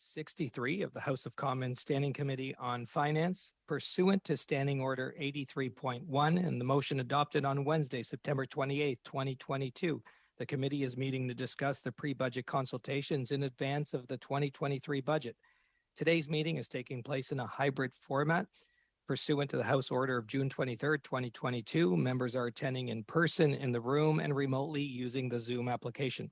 63 of the House of Commons Standing Committee on Finance pursuant to Standing Order 83.1 and the motion adopted on Wednesday, September 28, 2022. The committee is meeting to discuss the pre-budget consultations in advance of the 2023 budget. Today's meeting is taking place in a hybrid format pursuant to the House Order of June 23, 2022. Members are attending in person in the room and remotely using the Zoom application.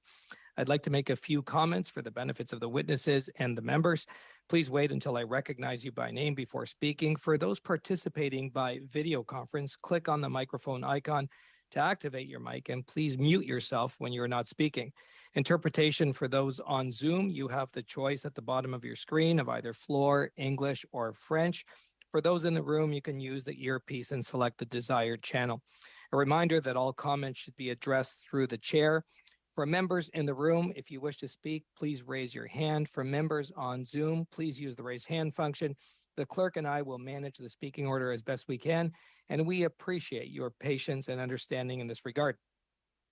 I'd like to make a few comments for the benefits of the witnesses and the members. Please wait until I recognize you by name before speaking. For those participating by video conference, click on the microphone icon to activate your mic, and please mute yourself when you're not speaking. Interpretation for those on Zoom, you have the choice at the bottom of your screen of either floor, English, or French. For those in the room, you can use the earpiece and select the desired channel. A reminder that all comments should be addressed through the chair. For members in the room, if you wish to speak, please raise your hand. For members on Zoom, please use the raise hand function. The clerk and I will manage the speaking order as best we can, and we appreciate your patience and understanding in this regard.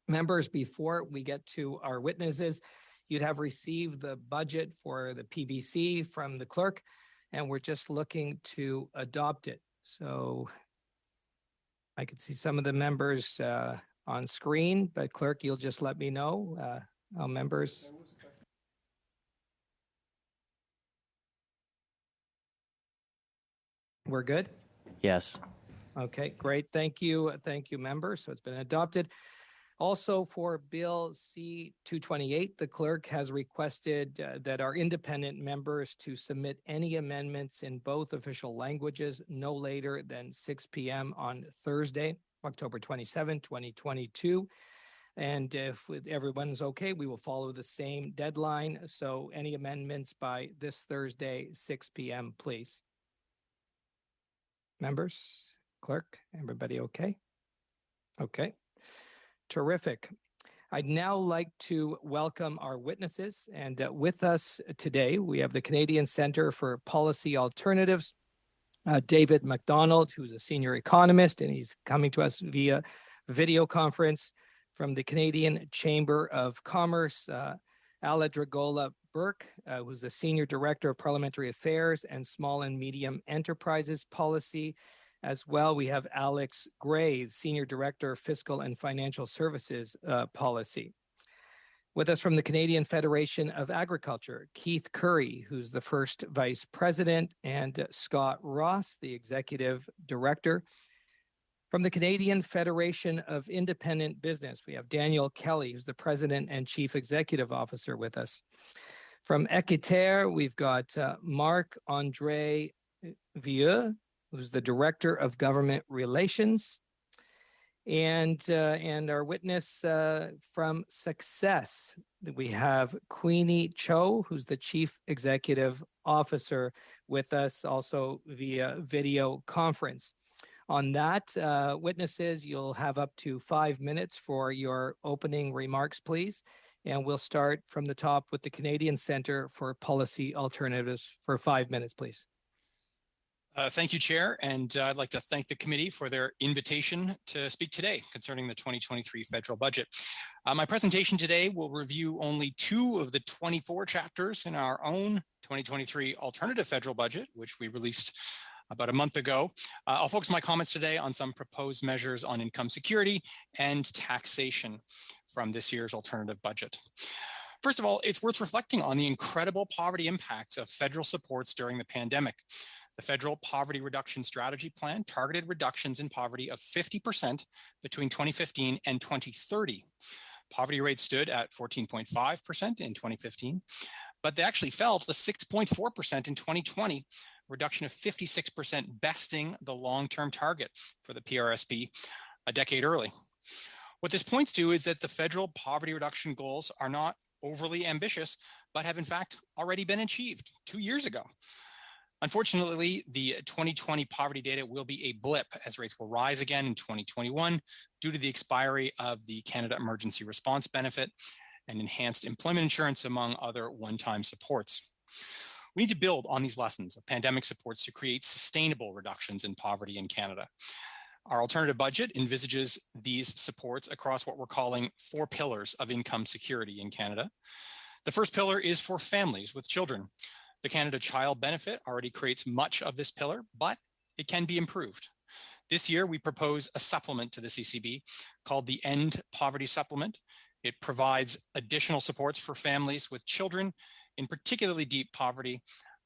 Members, before we get to our witnesses, you'd have received the budget for the PBC from the clerk, and we're just looking to adopt it. So I can see some of the members on screen, but clerk, you'll just let me know how members. We're good? Yes. Okay, great. Thank you. Thank you, members. So it's been adopted. Also for Bill C-228, the clerk has requested that our independent members to submit any amendments in both official languages no later than 6 p.m. on Thursday, October 27, 2022. And if everyone's okay, we will follow the same deadline. So any amendments by this Thursday, 6 p.m., please. Members, clerk, everybody okay? Okay, terrific. I'd now like to welcome our witnesses. And with us today, we have the Canadian Centre for Policy Alternatives, David McDonald, who's a senior economist, and he's coming to us via video conference. From the Canadian Chamber of Commerce, Ala Dragola Burke, who's the Senior Director of Parliamentary Affairs and Small and Medium Enterprises Policy. As well, we have Alex Gray, Senior Director of Fiscal and Financial Services Policy. With us from the Canadian Federation of Agriculture, Keith Curry, who's the first Vice President, and Scott Ross, the Executive Director. From the Canadian Federation of Independent Business, we have Daniel Kelly, who's the President and Chief Executive Officer with us. From Équiterre, we've got Marc-André Vieux, who's the Director of Government Relations. And our witness from Success, we have Queenie Cho, who's the Chief Executive Officer with us also via video conference. On that, witnesses, you'll have up to 5 minutes for your opening remarks, please. And we'll start from the top with the Canadian Centre for Policy Alternatives for 5 minutes, please. Thank you, Chair, and I'd like to thank the committee for their invitation to speak today concerning the 2023 federal budget. My presentation today will review only 2 of the 24 chapters in our own 2023 alternative federal budget, which we released about a month ago. I'll focus my comments today on some proposed measures on income security and taxation from this year's alternative budget. First of all, it's worth reflecting on the incredible poverty impacts of federal supports during the pandemic. The Federal Poverty Reduction Strategy Plan targeted reductions in poverty of 50% between 2015 and 2030. Poverty rates stood at 14.5% in 2015, but they actually fell to 6.4% in 2020, reduction of 56%, besting the long-term target for the PRSP a decade early. What this points to is that the federal poverty reduction goals are not overly ambitious, but have in fact already been achieved 2 years ago. Unfortunately, the 2020 poverty data will be a blip as rates will rise again in 2021 due to the expiry of the Canada Emergency Response Benefit and enhanced employment insurance, among other one-time supports. We need to build on these lessons of pandemic supports to create sustainable reductions in poverty in Canada. Our alternative budget envisages these supports across what we're calling 4 pillars of income security in Canada. The first pillar is for families with children. The Canada Child Benefit already creates much of this pillar, but it can be improved. This year, we propose a supplement to the CCB called the End Poverty Supplement. It provides additional supports for families with children in particularly deep poverty,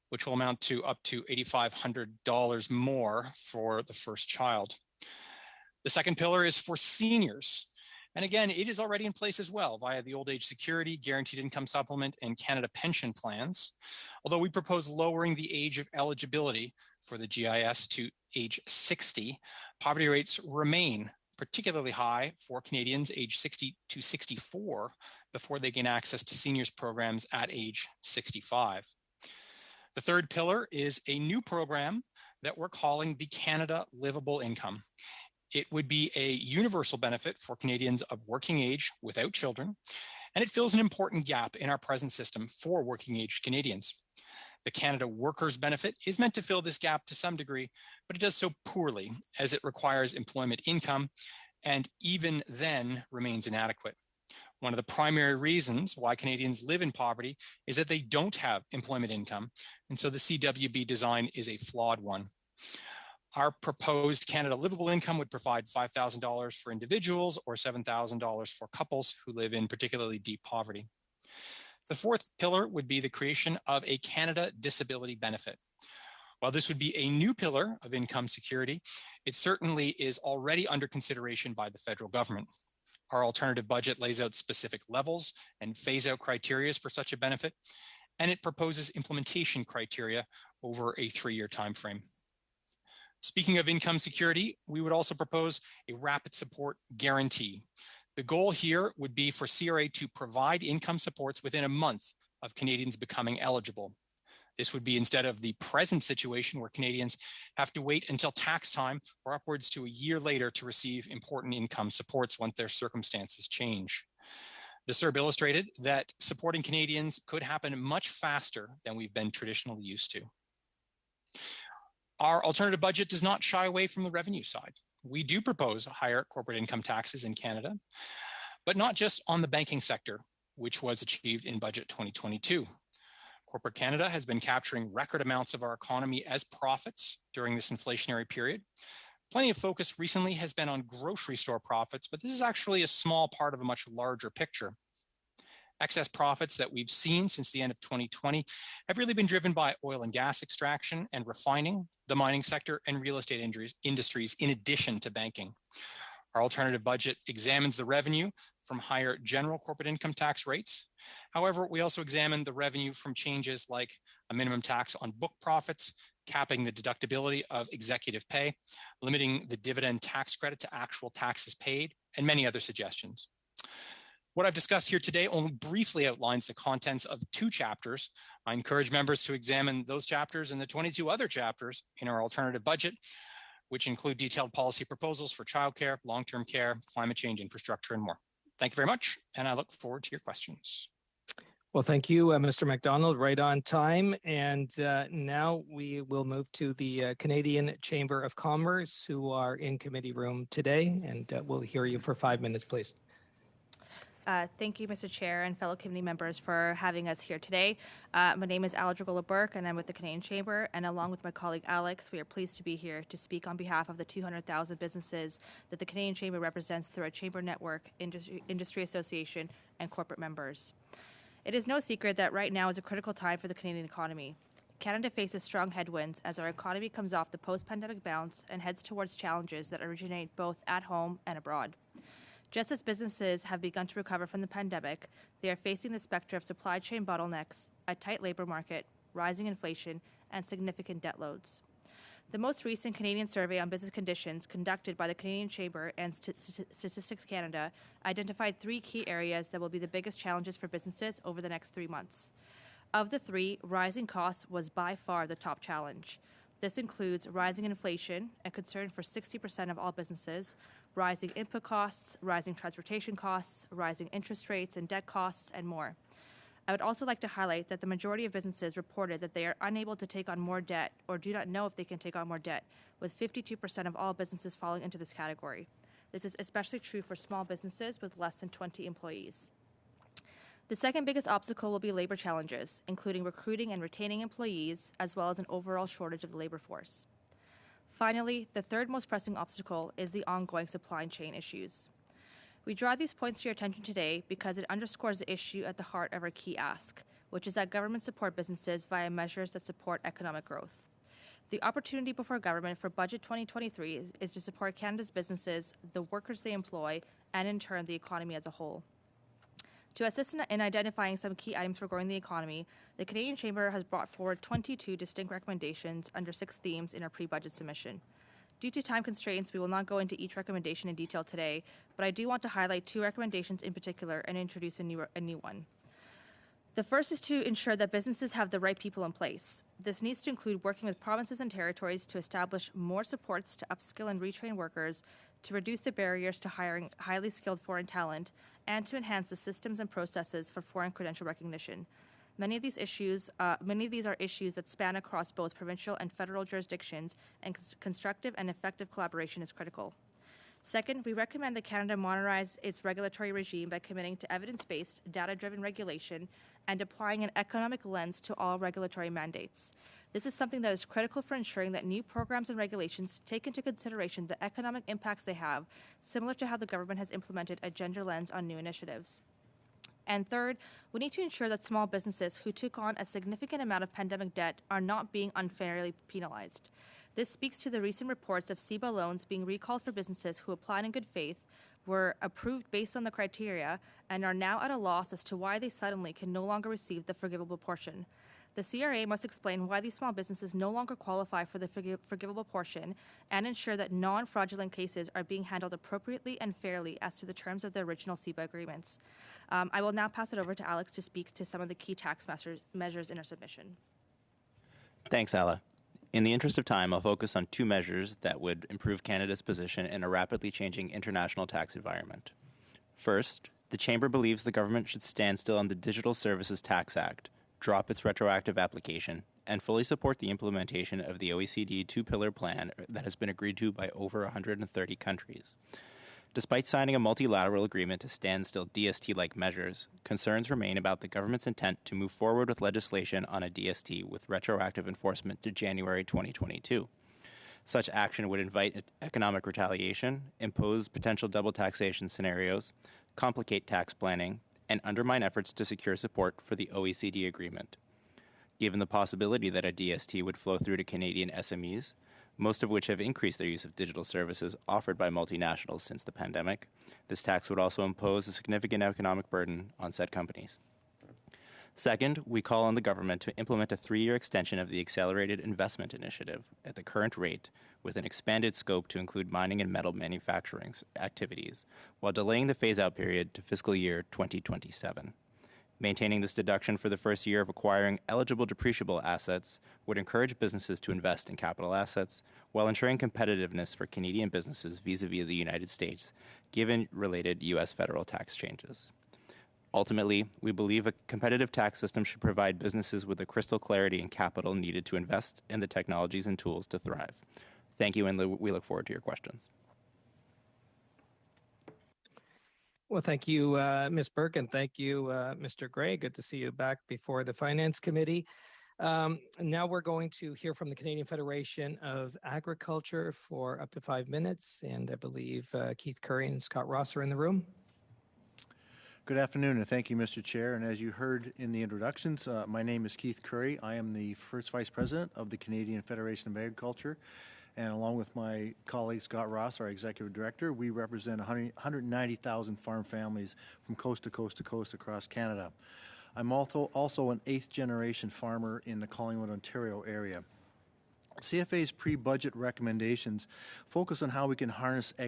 which will amount to up to $8,500 more for the first child. The second pillar is for seniors. And again, it is already in place as well via the Old Age Security, Guaranteed Income Supplement, and Canada Pension Plans. Although we propose lowering the age of eligibility for the GIS to age 60, poverty rates remain particularly high for Canadians aged 60 to 64 before they gain access to seniors programs at age 65. The third pillar is a new program that we're calling the Canada Livable Income. It would be a universal benefit for Canadians of working age without children, and it fills an important gap in our present system for working age Canadians. The Canada Workers Benefit is meant to fill this gap to some degree, but it does so poorly as it requires employment income and even then remains inadequate. One of the primary reasons why Canadians live in poverty is that they don't have employment income, and so the CWB design is a flawed one. Our proposed Canada Livable Income would provide $5,000 for individuals or $7,000 for couples who live in particularly deep poverty. The fourth pillar would be the creation of a Canada Disability Benefit. While this would be a new pillar of income security, it certainly is already under consideration by the federal government. Our alternative budget lays out specific levels and phase-out criteria for such a benefit, and it proposes implementation criteria over a 3-year timeframe. Speaking of income security, we would also propose a rapid support guarantee. The goal here would be for CRA to provide income supports within a month of Canadians becoming eligible. This would be instead of the present situation where Canadians have to wait until tax time or upwards to a year later to receive important income supports once their circumstances change. The CERB illustrated that supporting Canadians could happen much faster than we've been traditionally used to. Our alternative budget does not shy away from the revenue side. We do propose higher corporate income taxes in Canada, but not just on the banking sector, which was achieved in budget 2022. Corporate Canada has been capturing record amounts of our economy as profits during this inflationary period. Plenty of focus recently has been on grocery store profits, but this is actually a small part of a much larger picture. Excess profits that we've seen since the end of 2020 have really been driven by oil and gas extraction and refining, the mining sector, and real estate industries, in addition to banking. Our alternative budget examines the revenue from higher general corporate income tax rates. However, we also examine the revenue from changes like a minimum tax on book profits, capping the deductibility of executive pay, limiting the dividend tax credit to actual taxes paid, and many other suggestions. What I've discussed here today only briefly outlines the contents of 2 chapters. I encourage members to examine those chapters and the 22 other chapters in our alternative budget, which include detailed policy proposals for childcare, long-term care, climate change infrastructure, and more. Thank you very much, and I look forward to your questions. Well, thank you, Mr. MacDonald, right on time. And now we will move to the Canadian Chamber of Commerce, who are in committee room today, and we'll hear you for 5 minutes, please. Thank you, Mr. Chair and fellow committee members for having us here today. My name is Alejandra Burke, and I'm with the Canadian Chamber. And along with my colleague Alex, we are pleased to be here to speak on behalf of the 200,000 businesses that the Canadian Chamber represents through our chamber network, industry association, and corporate members. It is no secret that right now is a critical time for the Canadian economy. Canada faces strong headwinds as our economy comes off the post-pandemic bounce and heads towards challenges that originate both at home and abroad. Just as businesses have begun to recover from the pandemic, they are facing the specter of supply chain bottlenecks, a tight labor market, rising inflation, and significant debt loads. The most recent Canadian survey on business conditions conducted by the Canadian Chamber and Statistics Canada identified 3 key areas that will be the biggest challenges for businesses over the next 3 months. Of the 3, rising costs was by far the top challenge. This includes rising inflation, a concern for 60% of all businesses, rising input costs, rising transportation costs, rising interest rates and debt costs, and more. I would also like to highlight that the majority of businesses reported that they are unable to take on more debt or do not know if they can take on more debt, with 52% of all businesses falling into this category. This is especially true for small businesses with less than 20 employees. The second biggest obstacle will be labor challenges, including recruiting and retaining employees, as well as an overall shortage of the labor force. Finally, the third most pressing obstacle is the ongoing supply chain issues. We draw these points to your attention today because it underscores the issue at the heart of our key ask, which is that government support businesses via measures that support economic growth. The opportunity before government for Budget 2023 is to support Canada's businesses, the workers they employ, and in turn the economy as a whole. To assist in identifying some key items for growing the economy, the Canadian Chamber has brought forward 22 distinct recommendations under 6 themes in our pre-budget submission. Due to time constraints, we will not go into each recommendation in detail today, but I do want to highlight 2 recommendations in particular and introduce a new one. The first is to ensure that businesses have the right people in place. This needs to include working with provinces and territories to establish more supports to upskill and retrain workers, to reduce the barriers to hiring highly skilled foreign talent, and to enhance the systems and processes for foreign credential recognition. Many of these are issues that span across both provincial and federal jurisdictions, and constructive and effective collaboration is critical. Second, we recommend that Canada modernize its regulatory regime by committing to evidence-based, data-driven regulation and applying an economic lens to all regulatory mandates. This is something that is critical for ensuring that new programs and regulations take into consideration the economic impacts they have, similar to how the government has implemented a gender lens on new initiatives. And third, we need to ensure that small businesses who took on a significant amount of pandemic debt are not being unfairly penalized. This speaks to the recent reports of CEBA loans being recalled for businesses who applied in good faith, were approved based on the criteria, and are now at a loss as to why they suddenly can no longer receive the forgivable portion. The CRA must explain why these small businesses no longer qualify for the forgivable portion and ensure that non-fraudulent cases are being handled appropriately and fairly as to the terms of the original CEBA agreements. I will now pass it over to Alex to speak to some of the key tax measures in our submission. Thanks, Alla. In the interest of time, I'll focus on 2 measures that would improve Canada's position in a rapidly changing international tax environment. First, the Chamber believes the government should stand still on the Digital Services Tax Act, drop its retroactive application, and fully support the implementation of the OECD 2-pillar plan that has been agreed to by over 130 countries. Despite signing a multilateral agreement to stand still DST-like measures, concerns remain about the government's intent to move forward with legislation on a DST with retroactive enforcement to January 2022. Such action would invite economic retaliation, impose potential double taxation scenarios, complicate tax planning, and undermine efforts to secure support for the OECD agreement. Given the possibility that a DST would flow through to Canadian SMEs, most of which have increased their use of digital services offered by multinationals since the pandemic, this tax would also impose a significant economic burden on said companies. Second, we call on the government to implement a 3-year extension of the Accelerated Investment Initiative at the current rate, with an expanded scope to include mining and metal manufacturing activities, while delaying the phase-out period to fiscal year 2027. Maintaining this deduction for the first year of acquiring eligible depreciable assets would encourage businesses to invest in capital assets while ensuring competitiveness for Canadian businesses vis-a-vis the United States, given related U.S. federal tax changes. Ultimately, we believe a competitive tax system should provide businesses with the crystal clarity and capital needed to invest in the technologies and tools to thrive. Thank you, and we look forward to your questions. Well, thank you, Ms. Burke, and thank you, Mr. Gray. Good to see you back before the Finance Committee. Now we're going to hear from the Canadian Federation of Agriculture for up to 5 minutes, and I believe Keith Curry and Scott Ross are in the room. Good afternoon, and thank you, Mr. Chair. And as you heard in the introductions, my name is Keith Curry. I am the first Vice President of the Canadian Federation of Agriculture. And along with my colleague Scott Ross, our Executive Director, we represent 190,000 farm families from coast to coast to coast across Canada. I'm also an 8th-generation farmer in the Collingwood, Ontario area. CFA's pre-budget recommendations focus on how we can harness the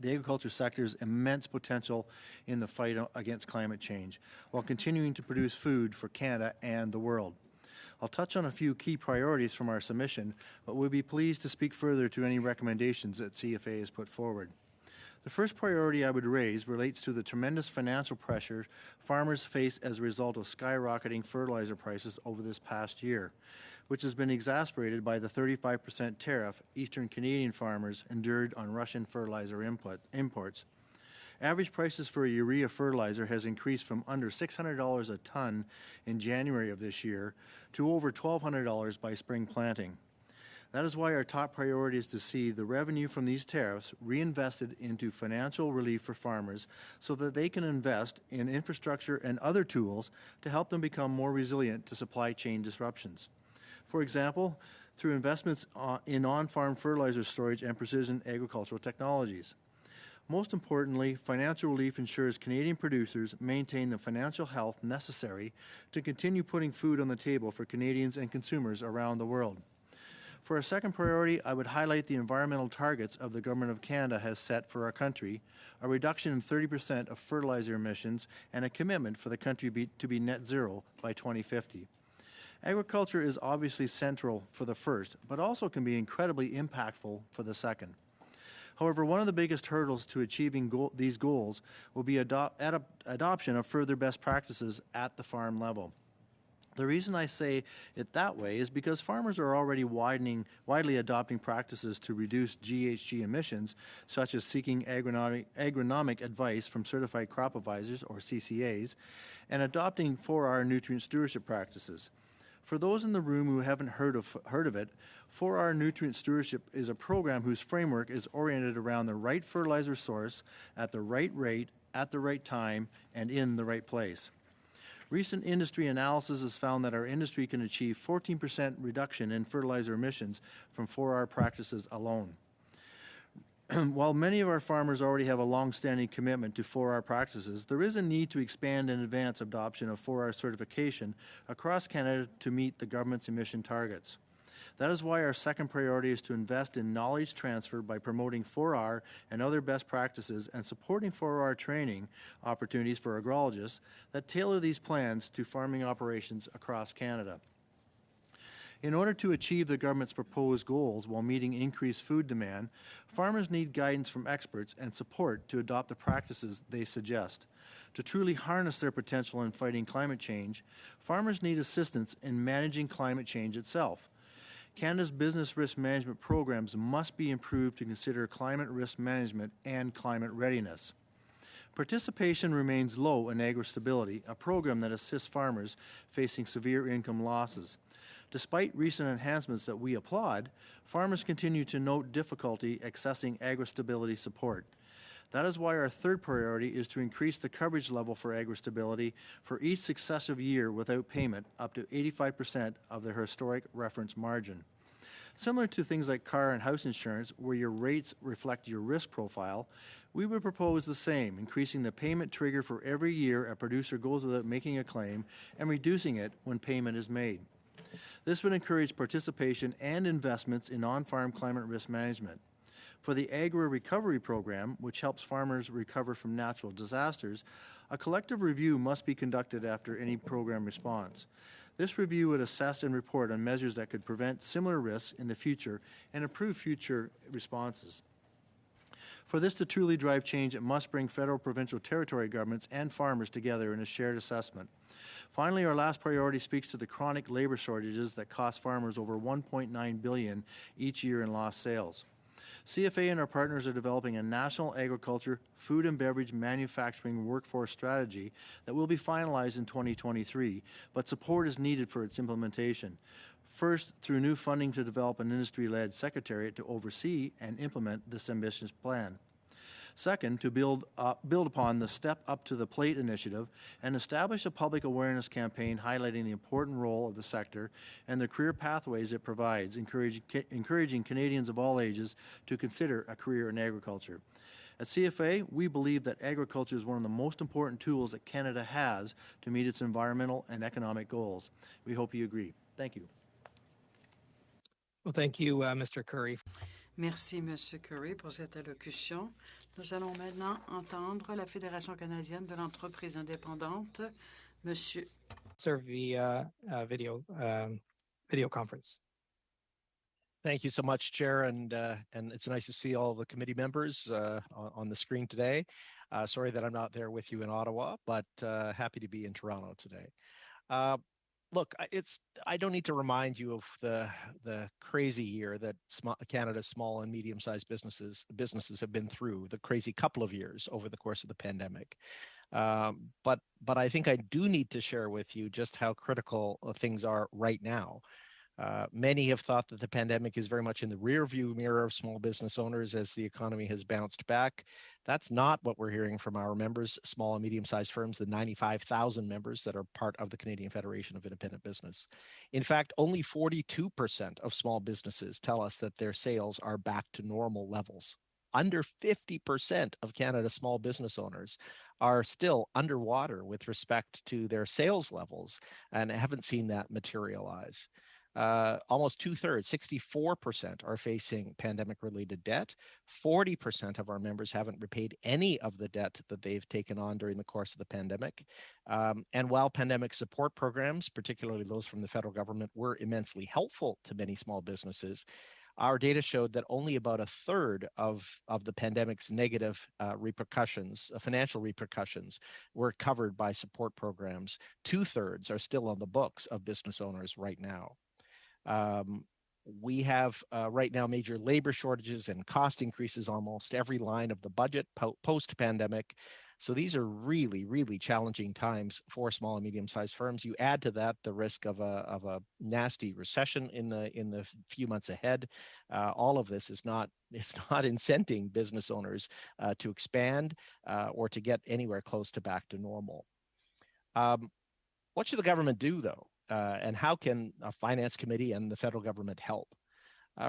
agriculture sector's immense potential in the fight against climate change, while continuing to produce food for Canada and the world. I'll touch on a few key priorities from our submission, but we'll be pleased to speak further to any recommendations that CFA has put forward. The first priority I would raise relates to the tremendous financial pressure farmers face as a result of skyrocketing fertilizer prices over this past year, which has been exacerbated by the 35% tariff Eastern Canadian farmers endured on Russian fertilizer imports. Average prices for a urea fertilizer has increased from under $600 a ton in January of this year to over $1,200 by spring planting. That is why our top priority is to see the revenue from these tariffs reinvested into financial relief for farmers so that they can invest in infrastructure and other tools to help them become more resilient to supply chain disruptions. For example, through investments in on-farm fertilizer storage and precision agricultural technologies. Most importantly, financial relief ensures Canadian producers maintain the financial health necessary to continue putting food on the table for Canadians and consumers around the world. For a second priority, I would highlight the environmental targets of the Government of Canada has set for our country, a reduction in 30% of fertilizer emissions, and a commitment for the country to be net zero by 2050. Agriculture is obviously central for the first, but also can be incredibly impactful for the second. However, one of the biggest hurdles to achieving these goals will be adoption of further best practices at the farm level. The reason I say it that way is because farmers are already widely adopting practices to reduce GHG emissions, such as seeking agronomic advice from certified crop advisors, or CCAs, and adopting 4R nutrient stewardship practices. For those in the room who haven't heard of it, 4R Nutrient Stewardship is a program whose framework is oriented around the right fertilizer source at the right rate, at the right time, and in the right place. Recent industry analysis has found that our industry can achieve 14% reduction in fertilizer emissions from 4R practices alone. While many of our farmers already have a long-standing commitment to 4R practices, there is a need to expand and advance adoption of 4R certification across Canada to meet the government's emission targets. That is why our second priority is to invest in knowledge transfer by promoting 4R and other best practices and supporting 4R training opportunities for agrologists that tailor these plans to farming operations across Canada. In order to achieve the government's proposed goals while meeting increased food demand, farmers need guidance from experts and support to adopt the practices they suggest. To truly harness their potential in fighting climate change, farmers need assistance in managing climate change itself. Canada's business risk management programs must be improved to consider climate risk management and climate readiness. Participation remains low in AgriStability, a program that assists farmers facing severe income losses. Despite recent enhancements that we applaud, farmers continue to note difficulty accessing AgriStability support. That is why our third priority is to increase the coverage level for AgriStability for each successive year without payment up to 85% of their historic reference margin. Similar to things like car and house insurance, where your rates reflect your risk profile, we would propose the same, increasing the payment trigger for every year a producer goes without making a claim and reducing it when payment is made. This would encourage participation and investments in on-farm climate risk management. For the Agri-Recovery Program, which helps farmers recover from natural disasters, a collective review must be conducted after any program response. This review would assess and report on measures that could prevent similar risks in the future and improve future responses. For this to truly drive change, it must bring federal, provincial, territory governments and farmers together in a shared assessment. Finally, our last priority speaks to the chronic labor shortages that cost farmers over $1.9 billion each year in lost sales. CFA and our partners are developing a national agriculture, food and beverage manufacturing workforce strategy that will be finalized in 2023, but support is needed for its implementation. First, through new funding to develop an industry-led secretariat to oversee and implement this ambitious plan. Second, to build upon the Step Up to the Plate initiative and establish a public awareness campaign highlighting the important role of the sector and the career pathways it provides, encouraging Canadians of all ages to consider a career in agriculture. At CFA, we believe that agriculture is one of the most important tools that Canada has to meet its environmental and economic goals. We hope you agree. Thank you. Well, thank you, Mr. Curry. Merci, Monsieur Curry, pour cette allocution. Nous allons maintenant entendre la Fédération canadienne de l'entreprise indépendante, Monsieur. Serve via video conference. Thank you so much, Chair, and it's nice to see all the committee members on the screen today. Sorry that I'm not there with you in Ottawa, but happy to be in Toronto today. Look, I don't need to remind you of the crazy year that Canada's small and medium-sized businesses have been through, the crazy couple of years over the course of the pandemic. But I think I do need to share with you just how critical things are right now. Many have thought that the pandemic is very much in the rearview mirror of small business owners as the economy has bounced back. That's not what we're hearing from our members, small and medium-sized firms, the 95,000 members that are part of the Canadian Federation of Independent Business. In fact, only 42% of small businesses tell us that their sales are back to normal levels. Under 50% of Canada's small business owners are still underwater with respect to their sales levels and haven't seen that materialize. Almost 2/3, 64%, are facing pandemic-related debt. 40% of our members haven't repaid any of the debt that they've taken on during the course of the pandemic. And while pandemic support programs, particularly those from the federal government, were immensely helpful to many small businesses, our data showed that only about a third of the pandemic's negative repercussions, financial repercussions, were covered by support programs. 2/3 are still on the books of business owners right now. We have right now major labor shortages and cost increases almost every line of the budget post-pandemic. So these are really, really challenging times for small and medium-sized firms. You add to that the risk of a nasty recession in the few months ahead. All of this is not incenting business owners to expand or to get anywhere close to back to normal. What should the government do, though? And how can a finance committee and the federal government help?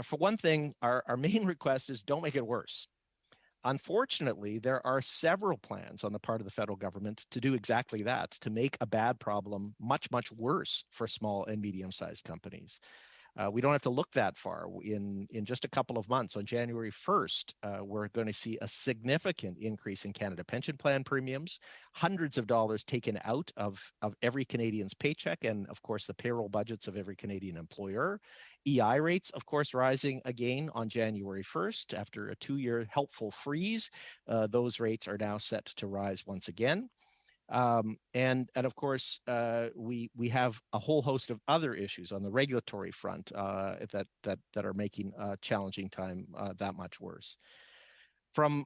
For one thing, our main request is don't make it worse. Unfortunately, there are several plans on the part of the federal government to do exactly that, to make a bad problem much, much worse for small and medium-sized companies. We don't have to look that far. In just a couple of months, on January 1st, we're going to see a significant increase in Canada Pension Plan premiums, hundreds of dollars taken out of every Canadian's paycheck, and of course the payroll budgets of every Canadian employer. EI rates, of course, rising again on January 1st after a 2-year helpful freeze. Those rates are now set to rise once again. And of course, we have a whole host of other issues on the regulatory front that are making a challenging time that much worse. From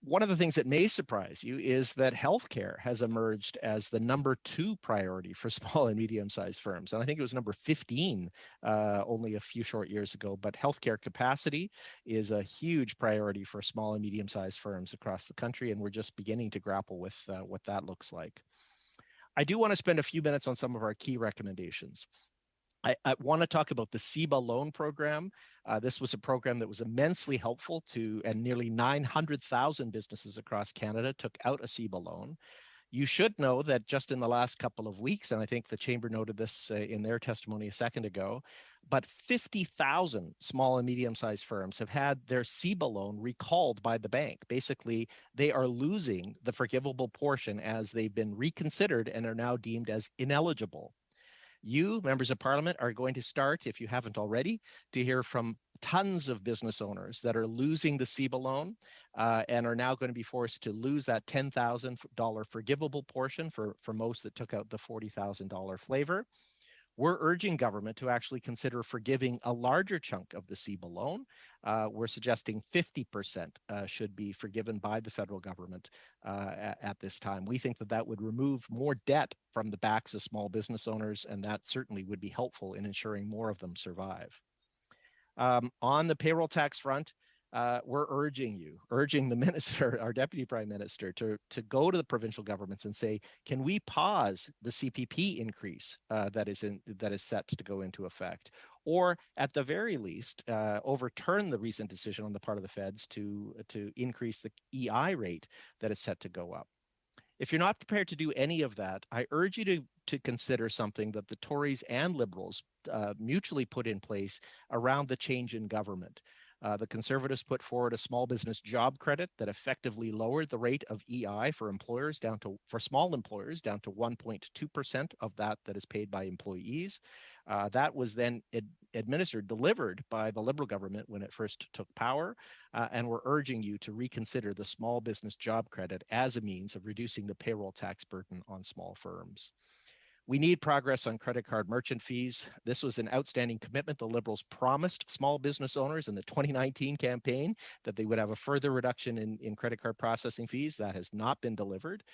one of the things that may surprise you is that healthcare has emerged as the number 2 priority for small and medium-sized firms. And I think it was number 15 only a few short years ago. But healthcare capacity is a huge priority for small and medium-sized firms across the country. And we're just beginning to grapple with what that looks like. I do want to spend a few minutes on some of our key recommendations. I want to talk about the CEBA loan program. This was a program that was immensely helpful to, and nearly 900,000 businesses across Canada took out a CEBA loan. You should know that just in the last couple of weeks, and I think the Chamber noted this in their testimony a second ago, but 50,000 small and medium-sized firms have had their CEBA loan recalled by the bank. Basically, they are losing the forgivable portion as they've been reconsidered and are now deemed as ineligible. You, members of Parliament, are going to start, if you haven't already, to hear from tons of business owners that are losing the CEBA loan and are now going to be forced to lose that $10,000 forgivable portion for most that took out the $40,000 flavor. We're urging government to actually consider forgiving a larger chunk of the CEBA loan. We're suggesting 50% should be forgiven by the federal government at this time. We think that that would remove more debt from the backs of small business owners, and that certainly would be helpful in ensuring more of them survive. On the payroll tax front, we're urging the minister, our deputy prime minister, to go to the provincial governments and say, can we pause the CPP increase that is set to go into effect, or at the very least overturn the recent decision on the part of the feds to increase the EI rate that is set to go up. If you're not prepared to do any of that, I urge you to consider something that the Tories and Liberals mutually put in place around the change in government. The Conservatives put forward a small business job credit that effectively lowered the rate of EI for small employers down to 1.2% of that is paid by employees. That was then delivered by the Liberal government when it first took power, and we're urging you to reconsider the small business job credit as a means of reducing the payroll tax burden on small firms. We need progress on credit card merchant fees. This was an outstanding commitment. The Liberals promised small business owners in the 2019 campaign that they would have a further reduction in credit card processing fees. That has not been delivered.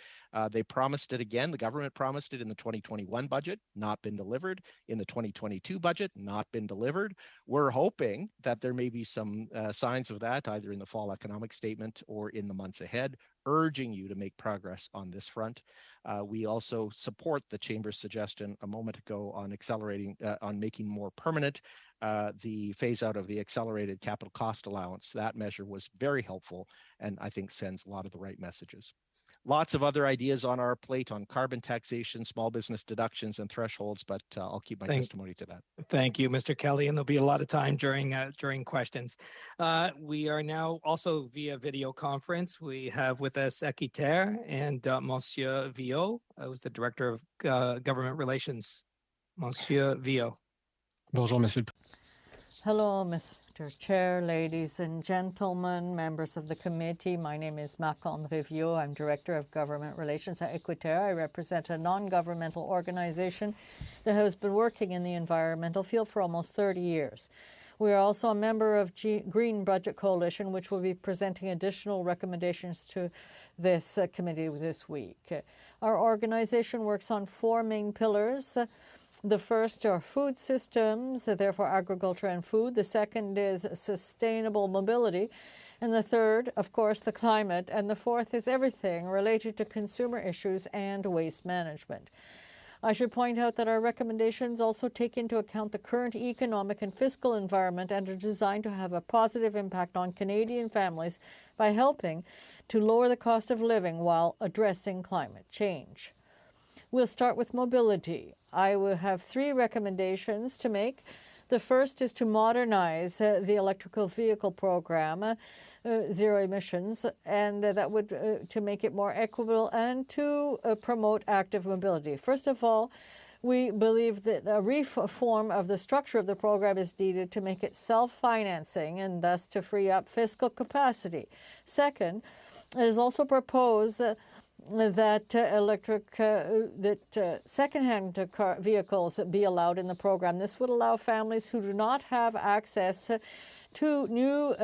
They promised it again. The government promised it in the 2021 budget, not been delivered. In the 2022 budget, not been delivered. We're hoping that there may be some signs of that either in the fall economic statement or in the months ahead, urging you to make progress on this front. We also support the Chamber's suggestion a moment ago on accelerating, on making more permanent the phase out of the accelerated capital cost allowance. That measure was very helpful and I think sends a lot of the right messages. Lots of other ideas on our plate on carbon taxation, small business deductions and thresholds, but I'll keep my testimony to that. Thank you, Mr. Kelly, and there'll be a lot of time during questions. We are now also via video conference. We have with us Equiterre and Monsieur Vio, who's the Director of Government Relations. Monsieur Vio. Bonjour, Monsieur. Hello, Mr. Chair, ladies and gentlemen, members of the committee. My name is Marc-André Vio. I'm Director of Government Relations at Equiterre. I represent a non-governmental organization that has been working in the environmental field for almost 30 years. We are also a member of Green Budget Coalition, which will be presenting additional recommendations to this committee this week. Our organization works on 4 main pillars. The first are food systems, therefore agriculture and food. The second is sustainable mobility. And the third, of course, the climate. And the fourth is everything related to consumer issues and waste management. I should point out that our recommendations also take into account the current economic and fiscal environment and are designed to have a positive impact on Canadian families by helping to lower the cost of living while addressing climate change. We'll start with mobility. I will have 3 recommendations to make. The first is to modernize the electrical vehicle program, zero emissions, and that would to make it more equitable and to promote active mobility. First of all, we believe that a reform of the structure of the program is needed to make it self-financing and thus to free up fiscal capacity. Second, it is also proposed that second-hand vehicles be allowed in the program. This would allow families who do not have access to new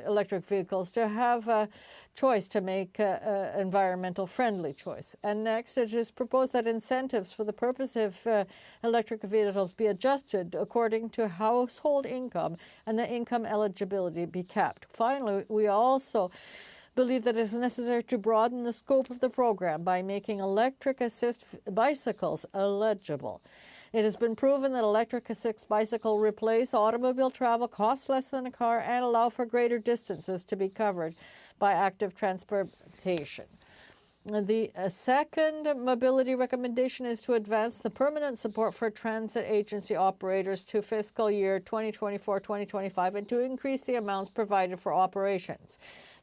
electric vehicles to have a choice to make an environmental friendly choice. And next, it is proposed that incentives for the purpose of electric vehicles be adjusted according to household income and the income eligibility be capped. Finally, we also believe that it is necessary to broaden the scope of the program by making electric assist bicycles eligible. It has been proven that electric assist bicycle replace automobile travel, cost less than a car, and allow for greater distances to be covered by active transportation. The second mobility recommendation is to advance the permanent support for transit agency operators to fiscal year 2024-2025 and to increase the amounts provided for operations.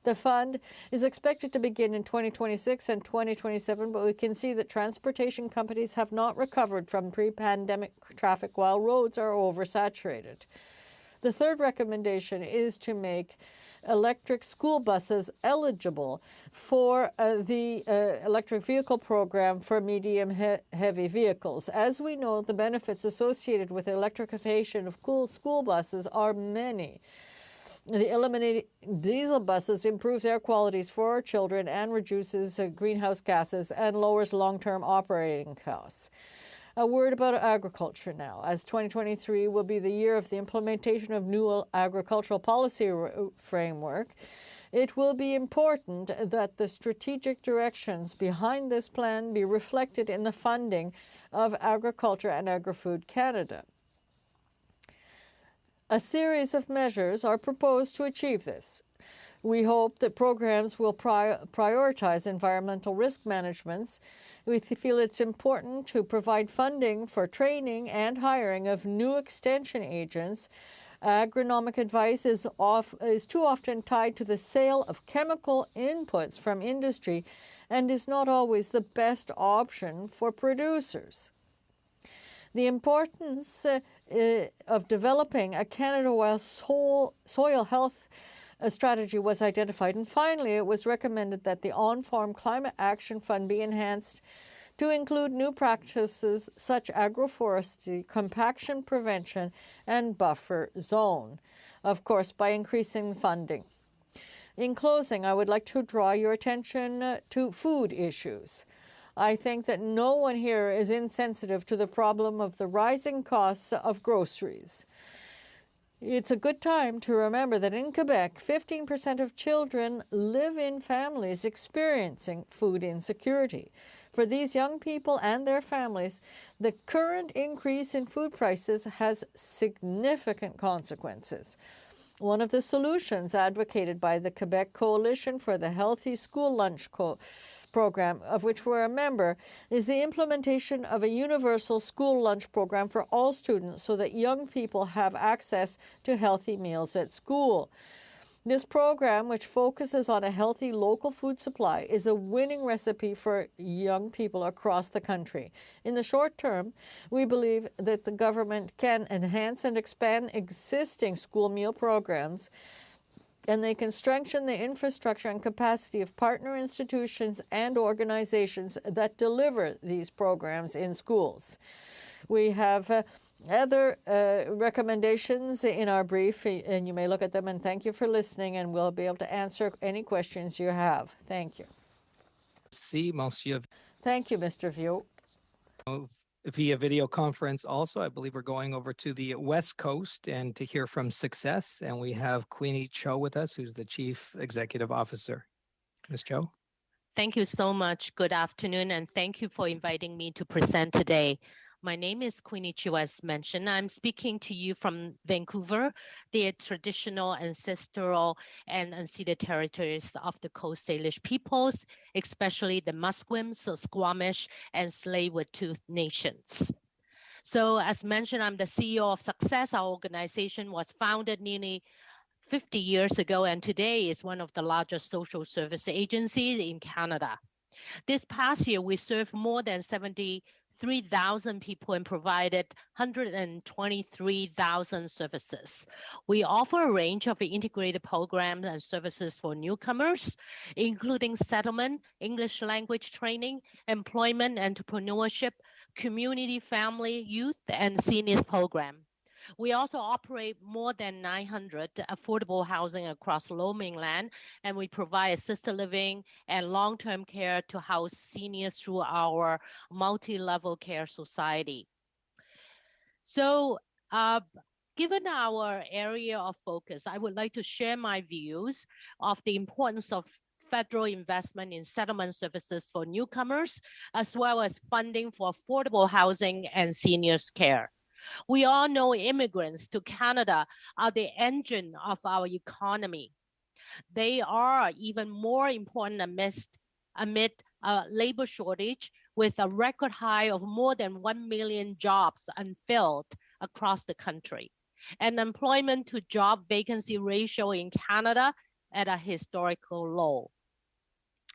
The fund is expected to begin in 2026 and 2027, but we can see that transportation companies have not recovered from pre-pandemic traffic while roads are oversaturated. The third recommendation is to make electric school buses eligible for the electric vehicle program for medium-heavy vehicles. As we know, the benefits associated with electrification of school buses are many. The eliminating diesel buses improves air qualities for our children and reduces greenhouse gases and lowers long-term operating costs. A word about agriculture now, as 2023 will be the year of the implementation of new agricultural policy framework. It will be important that the strategic directions behind this plan be reflected in the funding of Agriculture and Agri-Food Canada. A series of measures are proposed to achieve this. We hope that programs will prioritize environmental risk management. We feel it's important to provide funding for training and hiring of new extension agents. Agronomic advice is too often tied to the sale of chemical inputs from industry and is not always the best option for producers. The importance of developing a Canada-wide soil health strategy was identified. And finally, it was recommended that the On-Farm Climate Action Fund be enhanced to include new practices such agroforestry, compaction prevention, and buffer zone, of course, by increasing funding. In closing, I would like to draw your attention to food issues. I think that no one here is insensitive to the problem of the rising costs of groceries. It's a good time to remember that in Quebec, 15% of children live in families experiencing food insecurity. For these young people and their families, the current increase in food prices has significant consequences. One of the solutions advocated by the Quebec Coalition for the Healthy School Lunch Program, of which we're a member, is the implementation of a universal school lunch program for all students so that young people have access to healthy meals at school. This program, which focuses on a healthy local food supply, is a winning recipe for young people across the country. In the short term, we believe that the government can enhance and expand existing school meal programs, and they can strengthen the infrastructure and capacity of partner institutions and organizations that deliver these programs in schools. We have other recommendations in our brief, and you may look at them, and thank you for listening, and we'll be able to answer any questions you have. Thank you. See, Monsieur. Thank you, Mr. Viau. Via video conference also, I believe we're going over to the West Coast and to hear from Success, and we have Queenie Cho with us, who's the Chief Executive Officer. Ms. Cho? Thank you so much. Good afternoon, and thank you for inviting me to present today. My name is Queenie Cho, as mentioned. I'm speaking to you from Vancouver, the traditional, ancestral, and unceded territories of the Coast Salish peoples, especially the Musqueams, Squamish, and Tsleil-Waututh nations. So as mentioned, I'm the CEO of Success. Our organization was founded nearly 50 years ago, and today is one of the largest social service agencies in Canada. This past year, we served more than 73,000 people and provided 123,000 services. We offer a range of integrated programs and services for newcomers, including settlement, English language training, employment, entrepreneurship, community, family, youth, and seniors program. We also operate more than 900 affordable housing across Lower Mainland, and we provide assisted living and long-term care to house seniors through our multi-level care society. So, given our area of focus, I would like to share my views of the importance of federal investment in settlement services for newcomers, as well as funding for affordable housing and seniors care. We all know immigrants to Canada are the engine of our economy. They are even more important amid a labor shortage, with a record high of more than 1 million jobs unfilled across the country, and employment to job vacancy ratio in Canada at a historical low.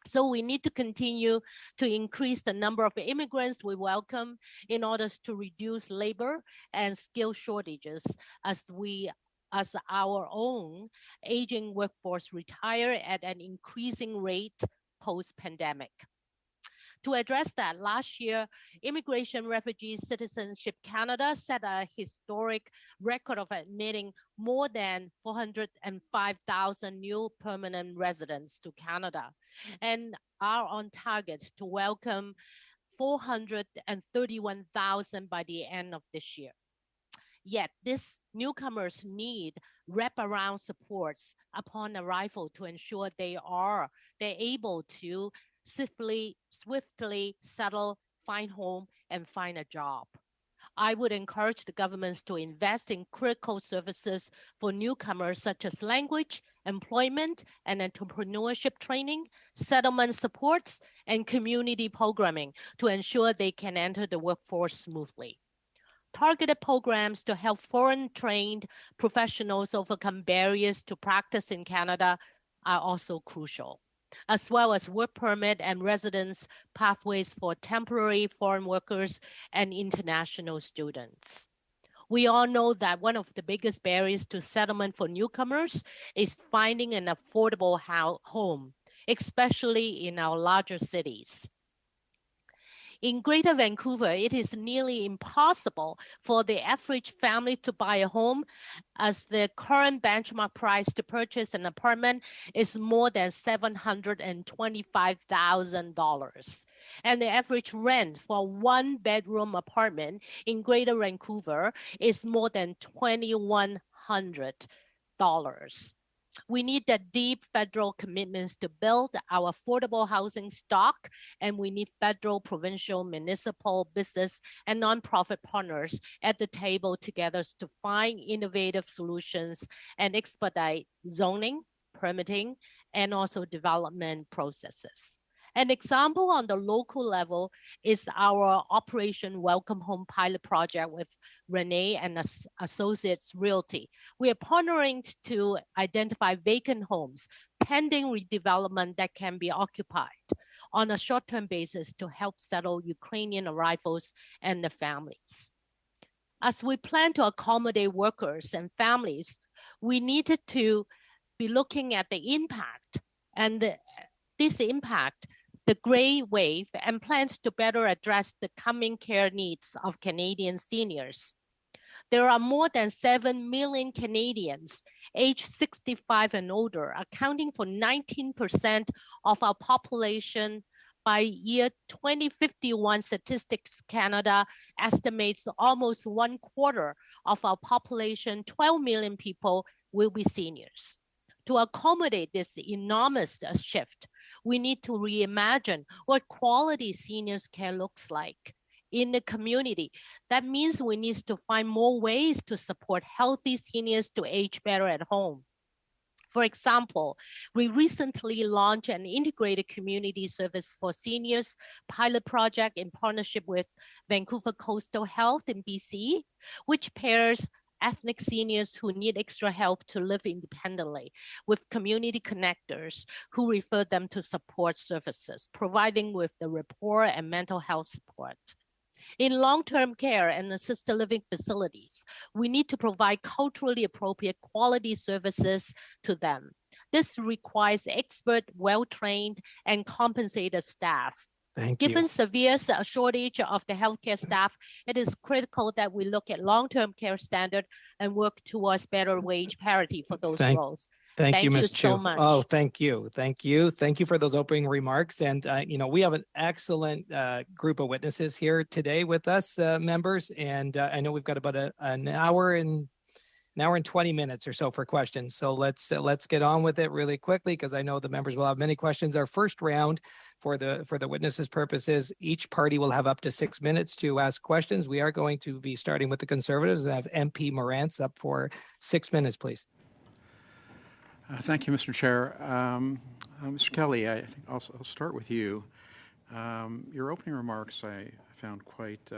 So we need to continue to increase the number of immigrants we welcome in order to reduce labor and skill shortages as our own aging workforce retire at an increasing rate post-pandemic. To address that, last year, Immigration, Refugees, Citizenship Canada set a historic record of admitting more than 405,000 new permanent residents to Canada, and are on target to welcome 431,000 by the end of this year. Yet, these newcomers need wraparound supports upon arrival to ensure they're able to swiftly settle, find home, and find a job. I would encourage the governments to invest in critical services for newcomers, such as language, employment, and entrepreneurship training, settlement supports, and community programming to ensure they can enter the workforce smoothly. Targeted programs to help foreign-trained professionals overcome barriers to practice in Canada are also crucial, as well as work permit and residence pathways for temporary foreign workers and international students. We all know that one of the biggest barriers to settlement for newcomers is finding an affordable home, especially in our larger cities. In Greater Vancouver, it is nearly impossible for the average family to buy a home, as the current benchmark price to purchase an apartment is more than $725,000. And the average rent for a one-bedroom apartment in Greater Vancouver is more than $2,100. We need the deep federal commitments to build our affordable housing stock, and we need federal, provincial, municipal, business, and nonprofit partners at the table together to find innovative solutions and expedite zoning, permitting, and also development processes. An example on the local level is our Operation Welcome Home pilot project with Renee and Associates Realty. We are partnering to identify vacant homes pending redevelopment that can be occupied on a short-term basis to help settle Ukrainian arrivals and their families. As we plan to accommodate workers and families, we needed to be looking at the impact and this impact, the Grey Wave, and plans to better address the coming care needs of Canadian seniors. There are more than 7 million Canadians aged 65 and older, accounting for 19% of our population. By year 2051, Statistics Canada estimates almost 1/4 of our population, 12 million people, will be seniors. To accommodate this enormous shift, we need to reimagine what quality seniors care looks like in the community. That means we need to find more ways to support healthy seniors to age better at home. For example, we recently launched an integrated community service for seniors pilot project in partnership with Vancouver Coastal Health in BC, which pairs ethnic seniors who need extra help to live independently with community connectors who refer them to support services, providing with the rapport and mental health support. In long-term care and assisted living facilities, we need to provide culturally appropriate quality services to them. This requires expert, well-trained, and compensated staff. Given severe shortage of the healthcare staff, it is critical that we look at long-term care standard and work towards better wage parity for those roles. Thank you, Ms. Chu. So much. Oh, thank you. Thank you. Thank you for those opening remarks. And, we have an excellent group of witnesses here today with us, members. And I know we've got about an hour and 20 minutes or so for questions. So let's get on with it really quickly, because I know the members will have many questions. Our first round for the witnesses' purposes, each party will have up to 6 minutes to ask questions. We are going to be starting with the Conservatives and have MP Morantz up for 6 minutes, please. Thank you, Mr. Chair. Mr. Kelly, I think I'll start with you. Your opening remarks I found quite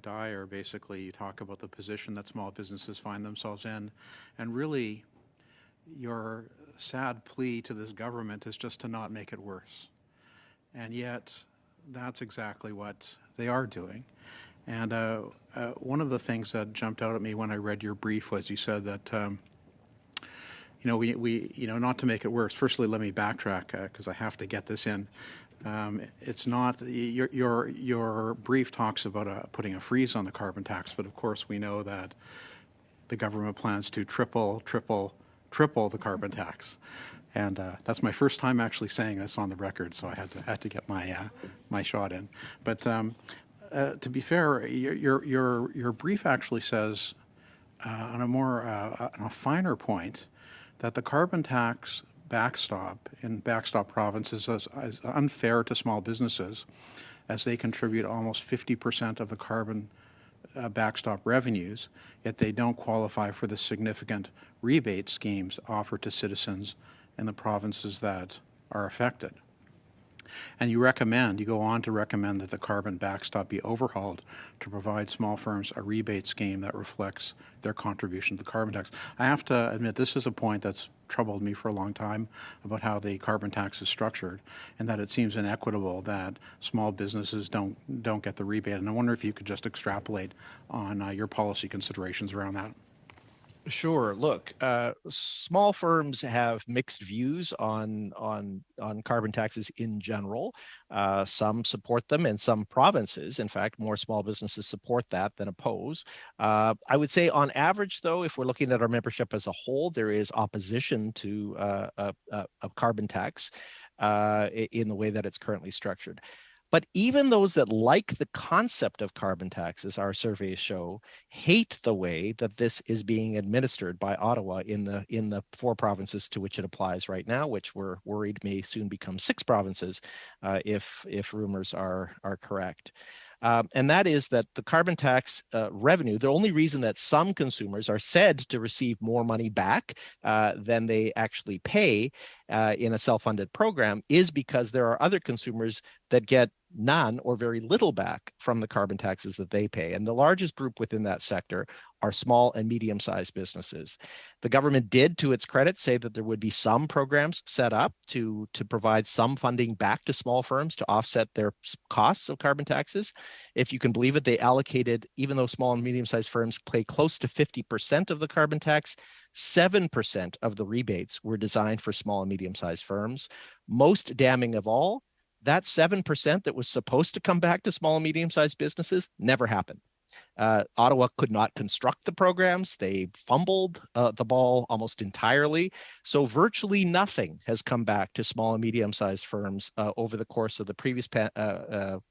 dire. Basically, you talk about the position that small businesses find themselves in, and really your sad plea to this government is just to not make it worse. And yet, that's exactly what they are doing. And one of the things that jumped out at me when I read your brief was you said that we not to make it worse. Firstly, let me backtrack because I have to get this in. It's not your brief talks about putting a freeze on the carbon tax, but of course we know that the government plans to triple the carbon tax, and that's my first time actually saying this on the record, so I had to get my shot in. But to be fair, your brief actually says on a finer point that the carbon tax backstop in backstop provinces is unfair to small businesses, as they contribute almost 50% of the carbon backstop revenues, yet they don't qualify for the significant rebate schemes offered to citizens in the provinces that are affected. And you go on to recommend that the carbon backstop be overhauled to provide small firms a rebate scheme that reflects their contribution to the carbon tax. I have to admit, this is a point that's troubled me for a long time about how the carbon tax is structured, and that it seems inequitable that small businesses don't get the rebate. And I wonder if you could just extrapolate on your policy considerations around that. Sure. Look, small firms have mixed views on carbon taxes in general. Some support them, and some provinces, in fact, more small businesses support that than oppose. I would say, on average, though, if we're looking at our membership as a whole, there is opposition to a carbon tax in the way that it's currently structured. But even those that like the concept of carbon taxes, our surveys show, hate the way that this is being administered by Ottawa in the 4 provinces to which it applies right now, which we're worried may soon become 6 provinces if rumors are correct. And that is that the carbon tax revenue, the only reason that some consumers are said to receive more money back than they actually pay in a self-funded program is because there are other consumers that get none or very little back from the carbon taxes that they pay. And the largest group within that sector are small and medium-sized businesses. The government did, to its credit, say that there would be some programs set up to provide some funding back to small firms to offset their costs of carbon taxes. If you can believe it, they allocated, even though small and medium-sized firms pay close to 50% of the carbon tax, 7% of the rebates were designed for small and medium-sized firms. Most damning of all, that 7% that was supposed to come back to small and medium-sized businesses never happened. Ottawa could not construct the programs. They fumbled the ball almost entirely. So virtually nothing has come back to small and medium-sized firms over the course of the previous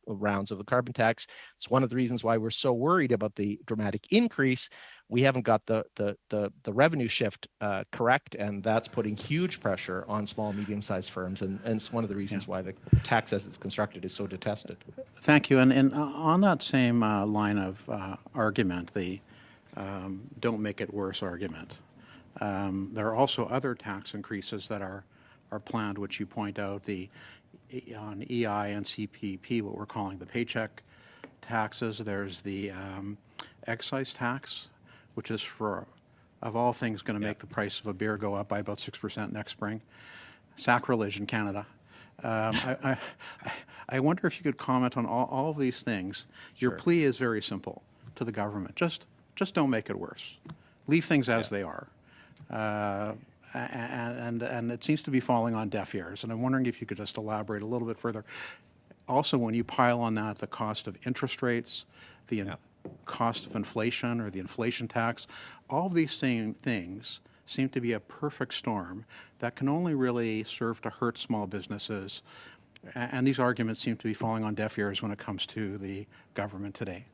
rounds of the carbon tax. It's one of the reasons why we're so worried about the dramatic increase. We haven't got the revenue shift correct, and that's putting huge pressure on small and medium-sized firms, and it's one of the reasons why the tax as it's constructed is so detested. Thank you. And on that same line of argument, the don't make it worse argument, there are also other tax increases that are planned, which you point out, on EI and CPP, what we're calling the paycheck taxes. There's the excise tax, which is, for, of all things, going to make the price of a beer go up by about 6% next spring. Sacrilege in Canada. I wonder if you could comment on all of these things. Your plea is very simple to the government. Just don't make it worse. Leave things as they are. And it seems to be falling on deaf ears. And I'm wondering if you could just elaborate a little bit further. Also, when you pile on that the cost of interest rates, the cost of inflation or the inflation tax, all of these same things seem to be a perfect storm that can only really serve to hurt small businesses. And these arguments seem to be falling on deaf ears when it comes to the government today.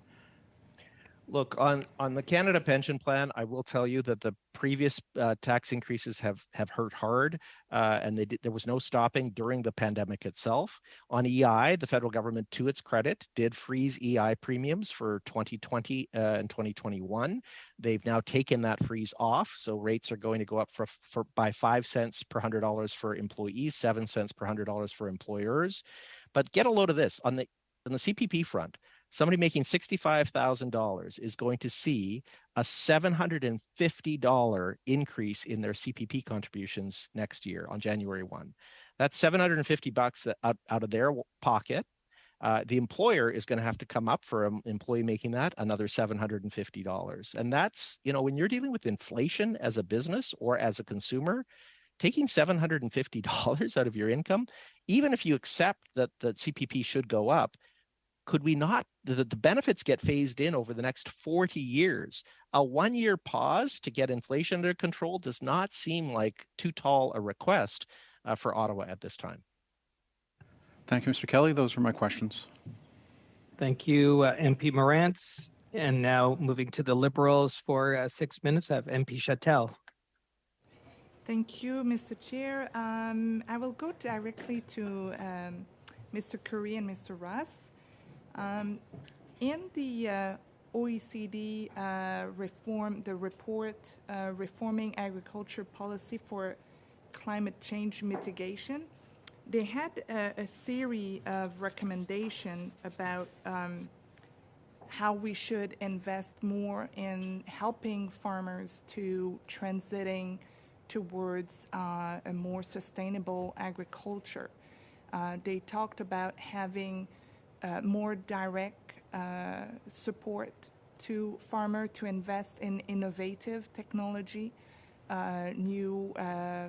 Look, on the Canada Pension Plan, I will tell you that the previous tax increases have hurt hard, and there was no stopping during the pandemic itself. On EI, the federal government, to its credit, did freeze EI premiums for 2020 and 2021. They've now taken that freeze off, so rates are going to go up by 5 cents per $100 for employees, 7 cents per $100 for employers. But get a load of this. On the CPP front, somebody making $65,000 is going to see a $750 increase in their CPP contributions next year on January 1. That's $750 out of their pocket. The employer is going to have to come up for an employee making that another $750. And that's, when you're dealing with inflation as a business or as a consumer, taking $750 out of your income, even if you accept that the CPP should go up, could we not, the benefits get phased in over the next 40 years. A 1-year pause to get inflation under control does not seem like too tall a request for Ottawa at this time. Thank you, Mr. Kelly. Those are my questions. Thank you, MP Morantz. And now moving to the Liberals for 6 minutes, I have MP Chattel. Thank you, Mr. Chair. I will go directly to Mr. Curry and Mr. Ross. In the OECD report Reforming Agriculture Policy for Climate Change Mitigation, they had a series of recommendations about how we should invest more in helping farmers to transiting towards a more sustainable agriculture. They talked about having more direct support to farmers to invest in innovative technology, new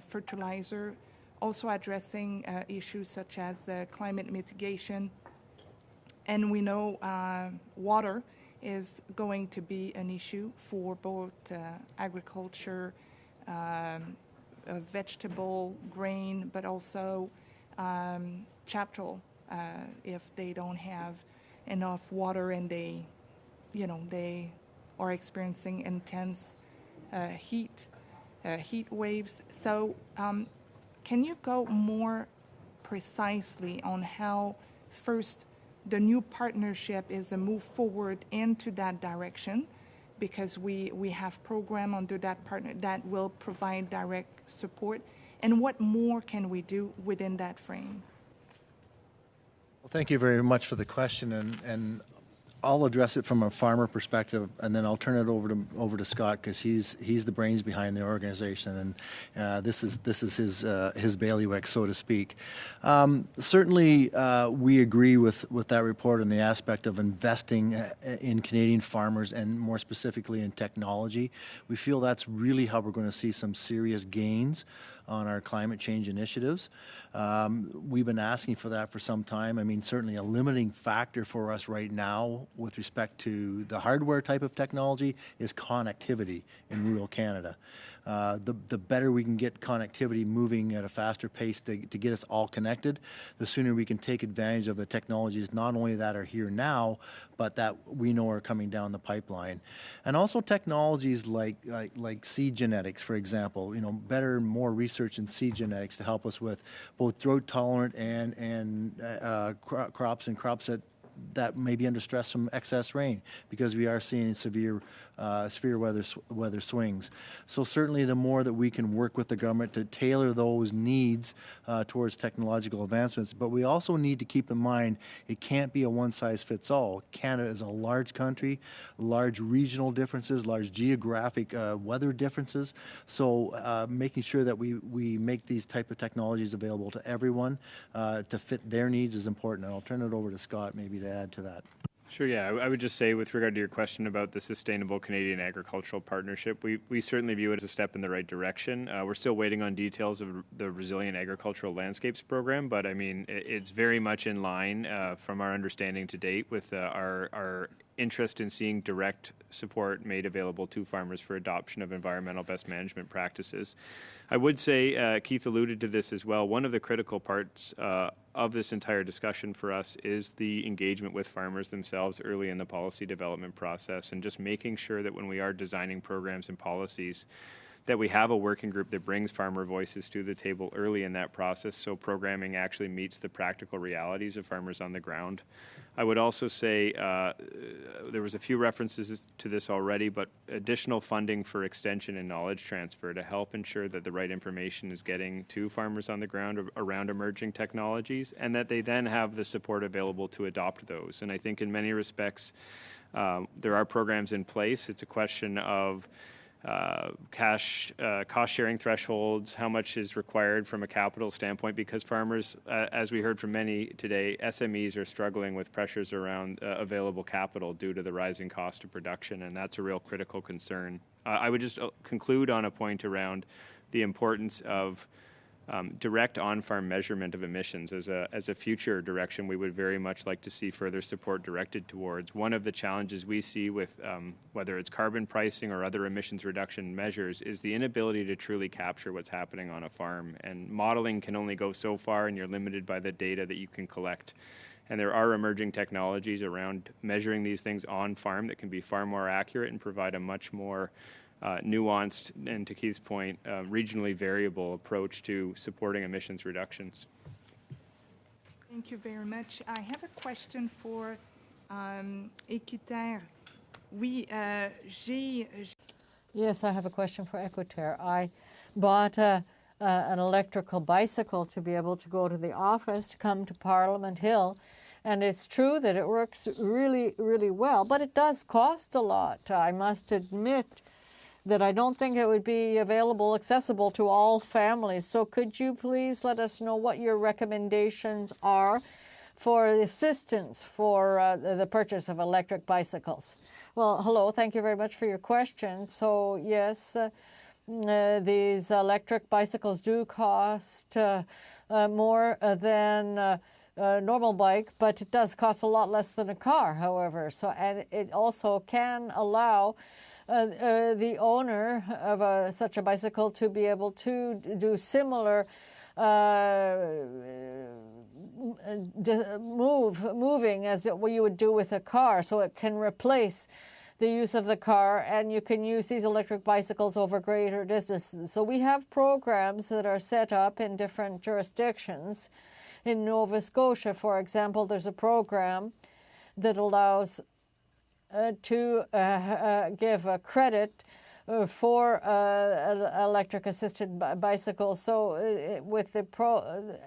fertilizer, also addressing issues such as climate mitigation. And we know water is going to be an issue for both agriculture, vegetable, grain, but also capital if they don't have enough water and they are experiencing intense heat waves. So can you go more precisely on how first the new partnership is a move forward into that direction, because we have program under that partner that will provide direct support, and what more can we do within that frame? Well, thank you very much for the question, and I'll address it from a farmer perspective, and then I'll turn it over to Scott, because he's the brains behind the organization, and this is his bailiwick, so to speak. Certainly, we agree with that report on the aspect of investing in Canadian farmers, and more specifically in technology. We feel that's really how we're going to see some serious gains on our climate change initiatives. We've been asking for that for some time. I mean, certainly a limiting factor for us right now with respect to the hardware type of technology is connectivity in rural Canada. The better we can get connectivity moving at a faster pace to get us all connected, the sooner we can take advantage of the technologies not only that are here now, but that we know are coming down the pipeline. And also technologies like seed genetics, for example, better, more research in seed genetics to help us with both drought tolerant and crops and crops that may be under stress from excess rain, because we are seeing severe weather swings. So certainly the more that we can work with the government to tailor those needs towards technological advancements, but we also need to keep in mind it can't be a one-size-fits-all. Canada is a large country, large regional differences, large geographic weather differences. So making sure that we make these type of technologies available to everyone to fit their needs is important. And I'll turn it over to Scott maybe to add to that. Sure, yeah. I would just say, with regard to your question about the Sustainable Canadian Agricultural Partnership, we certainly view it as a step in the right direction. We're still waiting on details of the Resilient Agricultural Landscapes program, but I mean, it's very much in line from our understanding to date with our interest in seeing direct support made available to farmers for adoption of environmental best management practices. I would say, Keith alluded to this as well, one of the critical parts of this entire discussion for us is the engagement with farmers themselves early in the policy development process, and just making sure that when we are designing programs and policies, that we have a working group that brings farmer voices to the table early in that process, so programming actually meets the practical realities of farmers on the ground. I would also say there was a few references to this already, but additional funding for extension and knowledge transfer to help ensure that the right information is getting to farmers on the ground around emerging technologies, and that they then have the support available to adopt those. And I think in many respects, there are programs in place. It's a question of cost-sharing thresholds, how much is required from a capital standpoint, because farmers, as we heard from many today, SMEs are struggling with pressures around available capital due to the rising cost of production, and that's a real critical concern. I would just conclude on a point around the importance of direct on-farm measurement of emissions as a future direction we would very much like to see further support directed towards. One of the challenges we see with whether it's carbon pricing or other emissions reduction measures is the inability to truly capture what's happening on a farm. And modeling can only go so far, and you're limited by the data that you can collect. And there are emerging technologies around measuring these things on farm that can be far more accurate and provide a much more nuanced and, to Keith's point, regionally variable approach to supporting emissions reductions. Thank you very much. I have a question for Équiterre. Yes, I have a question for Équiterre. I bought an electrical bicycle to be able to go to the office, to come to Parliament Hill. And it's true that it works really, really well, but it does cost a lot. I must admit that I don't think it would be accessible to all families. So could you please let us know what your recommendations are for assistance for the purchase of electric bicycles. Well, hello, thank you very much for your question. So yes, these electric bicycles do cost more than a normal bike, but it does cost a lot less than a car, however. So, and it also can allow the owner of such a bicycle to be able to do similar moving as what you would do with a car. So it can replace the use of the car, and you can use these electric bicycles over greater distances. So we have programs that are set up in different jurisdictions. In Nova Scotia, for example, there's a program that allows to give a credit for electric assisted bicycles. So with the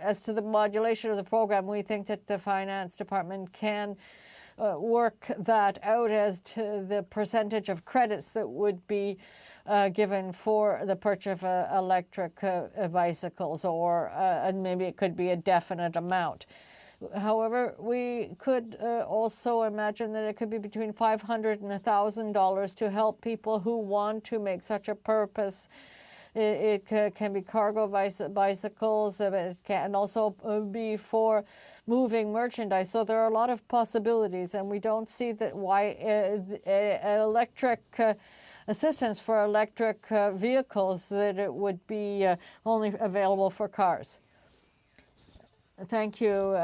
as to the modulation of the program, we think that the finance department can work that out as to the percentage of credits that would be given for the purchase of electric bicycles, or and maybe it could be a definite amount. However, we could also imagine that it could be between $500 and $1,000 to help people who want to make such a purpose. It can be cargo bicycles, it can also be for moving merchandise. So there are a lot of possibilities, and we don't see that why electric assistance for electric vehicles, that it would be only available for cars. Thank you,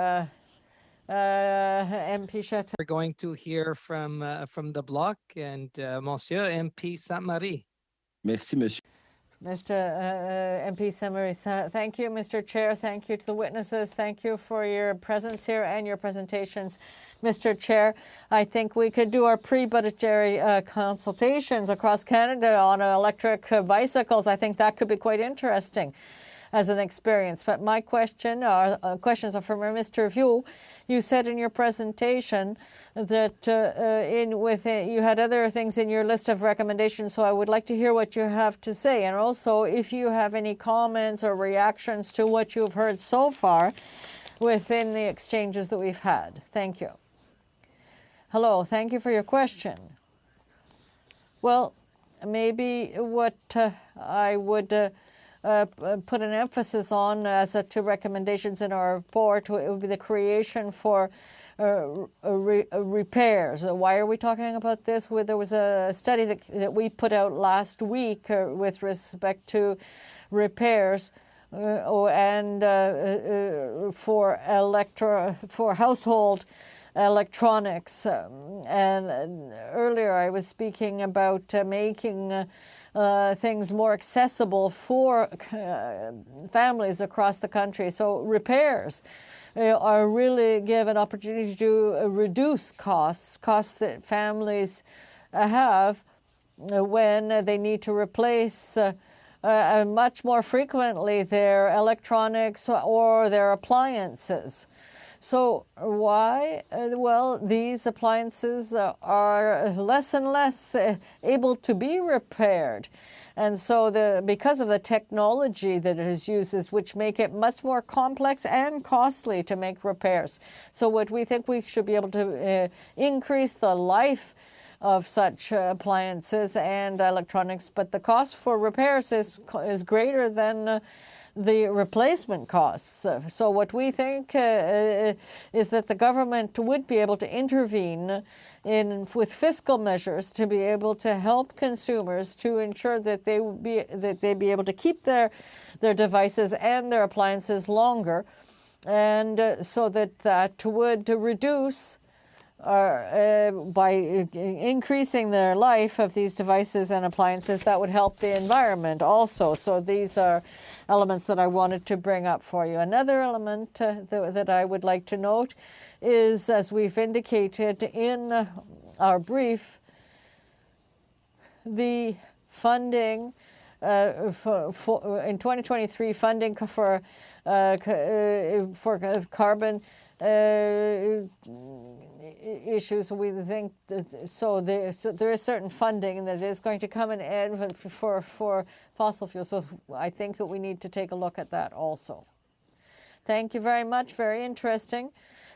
MP Chatel. We're going to hear from the bloc, and Monsieur MP Sainte-Marie. Merci, Monsieur. Mr. MP Sainte-Marie, thank you, Mr. Chair. Thank you to the witnesses. Thank you for your presence here and your presentations, Mr. Chair. I think we could do our pre-budgetary consultations across Canada on electric bicycles. I think that could be quite interesting as an experience. But my questions are from Mr. Vieux. You said in your presentation that you had other things in your list of recommendations, so I would like to hear what you have to say. And also, if you have any comments or reactions to what you've heard so far within the exchanges that we've had. Thank you. Hello, thank you for your question. Well, maybe what I would put an emphasis on as to recommendations in our report, it would be the creation for repairs. Why are we talking about this? There was a study that we put out last week with respect to repairs and for household electronics. And earlier I was speaking about making things more accessible for families across the country. So repairs are really give an opportunity to reduce costs that families have when they need to replace much more frequently their electronics or their appliances. So why? Well, these appliances are less and less able to be repaired. And so because of the technology that it is uses, which make it much more complex and costly to make repairs. So what we think we should be able to increase the life of such appliances and electronics, but the cost for repairs is greater than the replacement costs. So what we think is that the government would be able to intervene with fiscal measures to be able to help consumers to ensure that they be able to keep their devices and their appliances longer, and so that would reduce by increasing their life of these devices and appliances, that would help the environment also. So these are elements that I wanted to bring up for you. Another element that I would like to note is, as we've indicated in our brief, the funding for in 2023, funding for carbon issues. We think so there is certain funding that is going to come in and for fossil fuels. So I think that we need to take a look at that also. Thank you very much. Very interesting.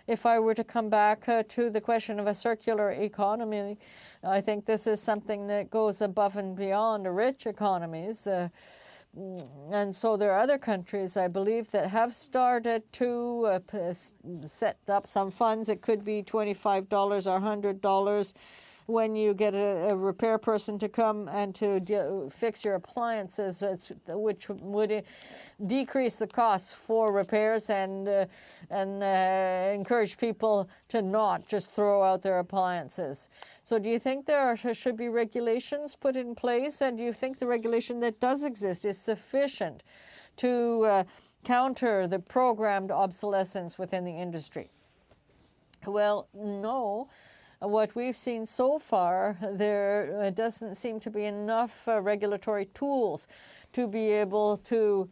If I were to come back to the question of a circular economy, I think this is something that goes above and beyond rich economies. And so there are other countries, I believe, that have started to set up some funds. It could be $25 or $100 when you get a repair person to come and to fix your appliances, which would decrease the costs for repairs and encourage people to not just throw out their appliances. So do you think there should be regulations put in place, and do you think the regulation that does exist is sufficient to counter the programmed obsolescence within the industry? Well, no. What we've seen so far, there doesn't seem to be enough regulatory tools to be able to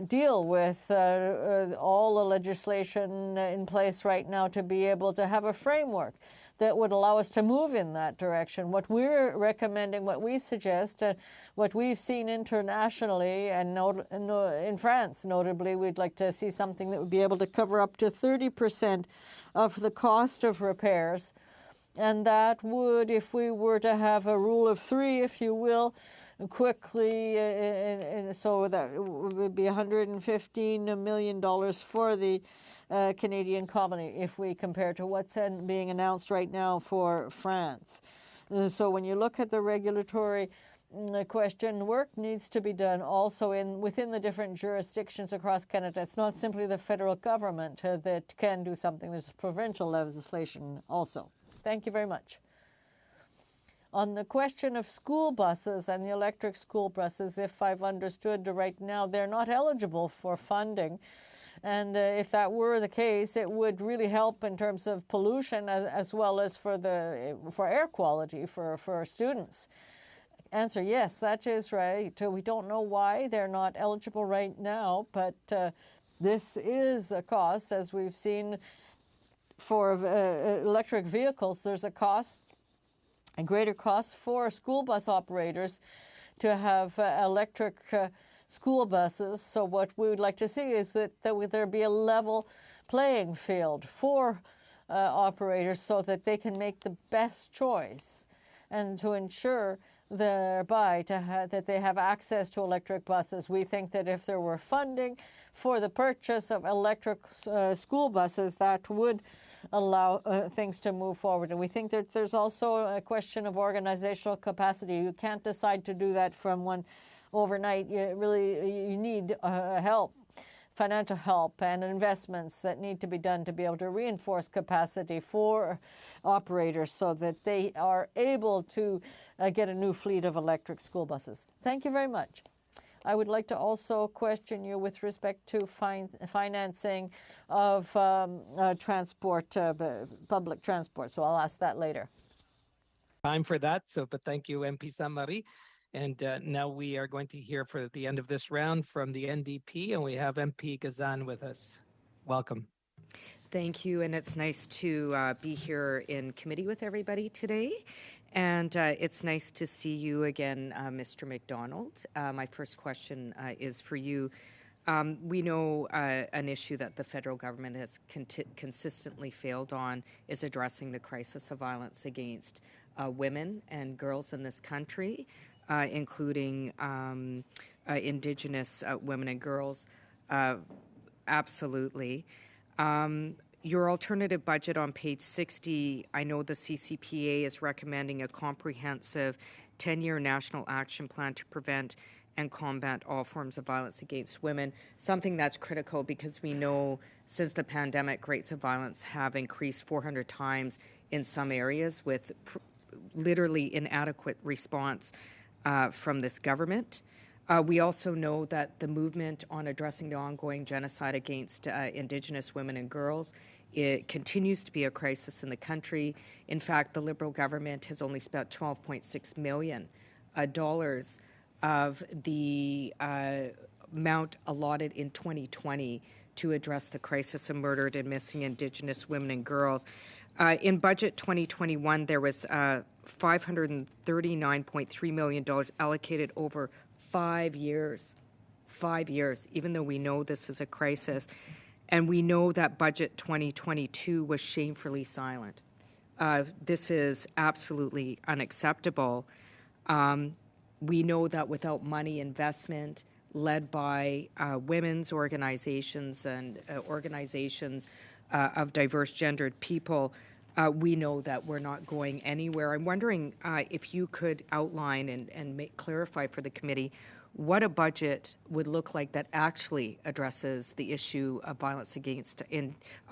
deal with all the legislation in place right now to be able to have a framework that would allow us to move in that direction. What we're recommending, what we suggest, what we've seen internationally and in France notably, we'd like to see something that would be able to cover up to 30% of the cost of repairs. And that would, if we were to have a rule of three, if you will, quickly, so that would be $115 million for the Canadian colony if we compare to what's being announced right now for France. So when you look at the regulatory question, work needs to be done also within the different jurisdictions across Canada. It's not simply the federal government that can do something. There's provincial legislation also. Thank you very much. On the question of school buses and the electric school buses, if I've understood right now, they're not eligible for funding. And if that were the case, it would really help in terms of pollution as well as for air quality for students. Answer, yes, that is right. We don't know why they're not eligible right now, but this is a cost, as we've seen for electric vehicles. There's a cost, a greater cost for school bus operators to have electric school buses. So what we would like to see is that there be a level playing field for operators so that they can make the best choice and to ensure thereby that they have access to electric buses. We think that if there were funding for the purchase of electric school buses, that would allow things to move forward. And we think that there's also a question of organizational capacity. You can't decide to do that from one overnight. You need help, financial help and investments that need to be done to be able to reinforce capacity for operators so that they are able to get a new fleet of electric school buses. Thank you very much. I would like to also question you with respect to financing of transport, public transport. So I'll ask that later. Time for that. But thank you, MP Saint-Marie. And now we are going to hear for the end of this round from the NDP, and we have MP Gazan with us. Welcome. Thank you, and it's nice to be here in committee with everybody today. And it's nice to see you again, Mr. McDonald. My first question is for you. We know an issue that the federal government has consistently failed on is addressing the crisis of violence against women and girls in this country, including Indigenous women and girls. Absolutely. Your alternative budget on page 60, I know the CCPA is recommending a comprehensive 10-year national action plan to prevent and combat all forms of violence against women, something that's critical because we know since the pandemic, rates of violence have increased 400 times in some areas with literally inadequate response from this government. We also know that the movement on addressing the ongoing genocide against Indigenous women and girls, it continues to be a crisis in the country. In fact, the Liberal government has only spent $12.6 million of the amount allotted in 2020 to address the crisis of murdered and missing Indigenous women and girls. In budget 2021, there was $539.3 million allocated over 5 years. 5 years, even though we know this is a crisis. And we know that budget 2022 was shamefully silent. This is absolutely unacceptable. We know that without money investment led by women's organizations and organizations of diverse gendered people, we know that we're not going anywhere. I'm wondering if you could outline and clarify for the committee what a budget would look like that actually addresses the issue of violence against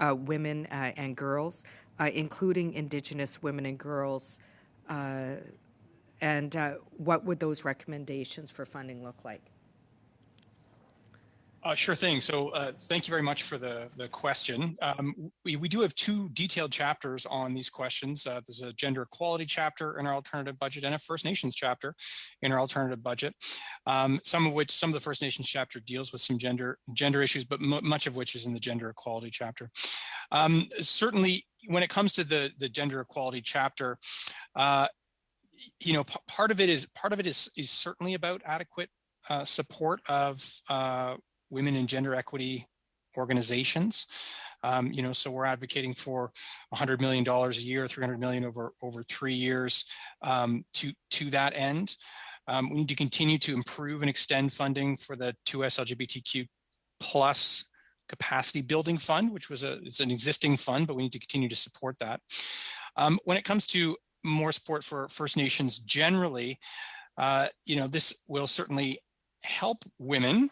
women and girls, including Indigenous women and girls, and what would those recommendations for funding look like? Sure thing. So thank you very much for the question. We do have two detailed chapters on these questions. There's a gender equality chapter in our alternative budget and a First Nations chapter in our alternative budget, some of the First Nations chapter deals with some gender issues, but much of which is in the gender equality chapter. Certainly, when it comes to the gender equality chapter, part of it is certainly about adequate support of women and gender equity organizations. So we're advocating for $100 million a year, $300 million over 3 years to that end. We need to continue to improve and extend funding for the 2S LGBTQ plus capacity building fund, which it's an existing fund, but we need to continue to support that. When it comes to more support for First Nations generally, this will certainly help women,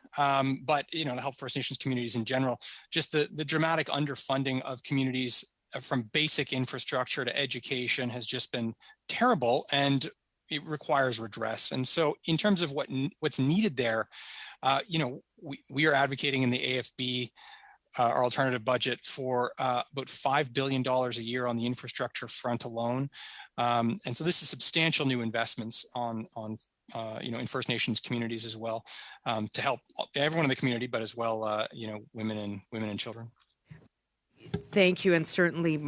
but to help First Nations communities in general. Just the dramatic underfunding of communities from basic infrastructure to education has just been terrible, and it requires redress. And so, in terms of what's needed there, we are advocating in the AFB, our alternative budget, for about $5 billion a year on the infrastructure front alone. And so this is substantial new investments in First Nations communities as well, to help everyone in the community, but as well, women and children. Thank you, and certainly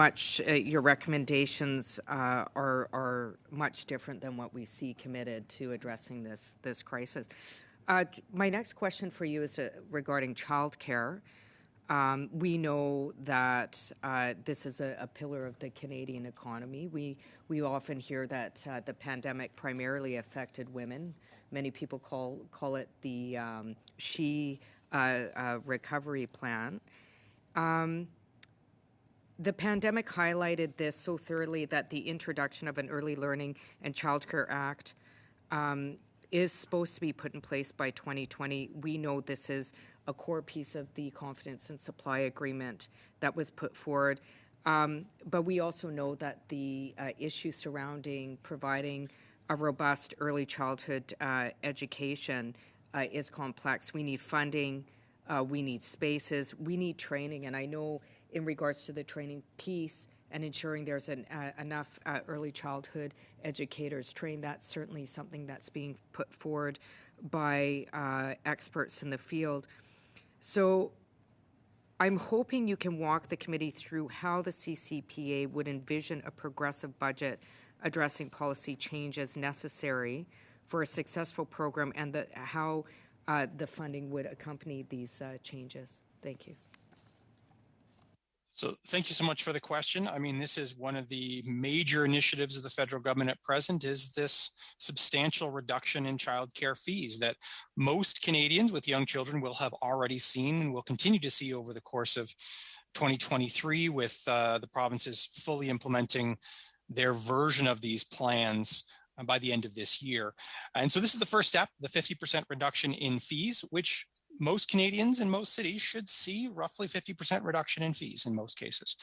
your recommendations are much different than what we see committed to addressing this crisis. My next question for you is regarding childcare. We know that this is a pillar of the Canadian economy. We often hear that the pandemic primarily affected women. Many people call it the SHE recovery plan. The pandemic highlighted this so thoroughly that the introduction of an Early Learning and Childcare Act is supposed to be put in place by 2020. We know this is a core piece of the confidence and supply agreement that was put forward. But we also know that the issue surrounding providing a robust early childhood education is complex. We need funding, we need spaces, we need training. And I know in regards to the training piece and ensuring there's enough early childhood educators trained, that's certainly something that's being put forward by experts in the field. So I'm hoping you can walk the committee through how the CCPA would envision a progressive budget addressing policy changes necessary for a successful program, and how the funding would accompany these changes. Thank you. So thank you so much for the question. I mean, this is one of the major initiatives of the federal government at present, is this substantial reduction in childcare fees that most Canadians with young children will have already seen and will continue to see over the course of 2023, with the provinces fully implementing their version of these plans by the end of this year. And so this is the first step, the 50% reduction in fees, which most Canadians in most cities should see roughly 50% reduction in fees in most cases.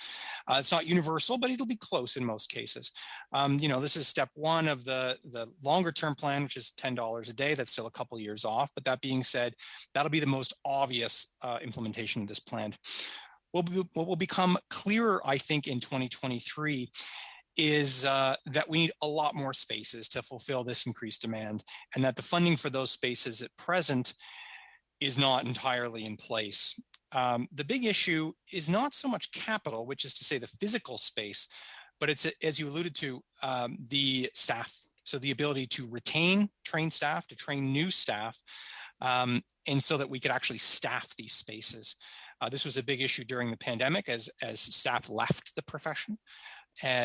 It's not universal, but it'll be close in most cases. This is step one of the longer term plan, which is $10 a day. That's still a couple of years off. But that being said, that'll be the most obvious implementation of this plan. What will become clearer, I think, in 2023 is that we need a lot more spaces to fulfill this increased demand, and that the funding for those spaces at present is not entirely in place. The big issue is not so much capital, which is to say the physical space, but it's, as you alluded to, the staff So the ability to retain trained staff, to train new staff, and so that we could actually staff these spaces. This was a big issue during the pandemic as staff left the profession,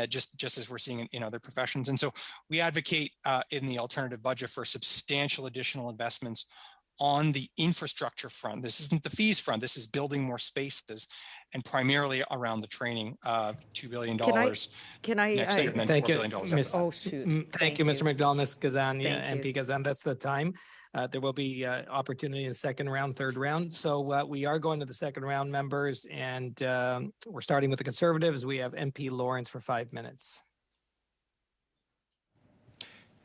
just as we're seeing in other professions. And so we advocate in the alternative budget for substantial additional investments on the infrastructure front. This isn't the fees front, this is building more spaces, and primarily around the training of $2 billion next year, and then $4 billion after that. Oh, shoot. Thank you, Mr. McDonald, Ms. Kazan, MP Kazan. That's the time. There will be opportunity in the second round, third round. So we are going to the second round, members, and we're starting with the Conservatives. We have MP Lawrence for 5 minutes.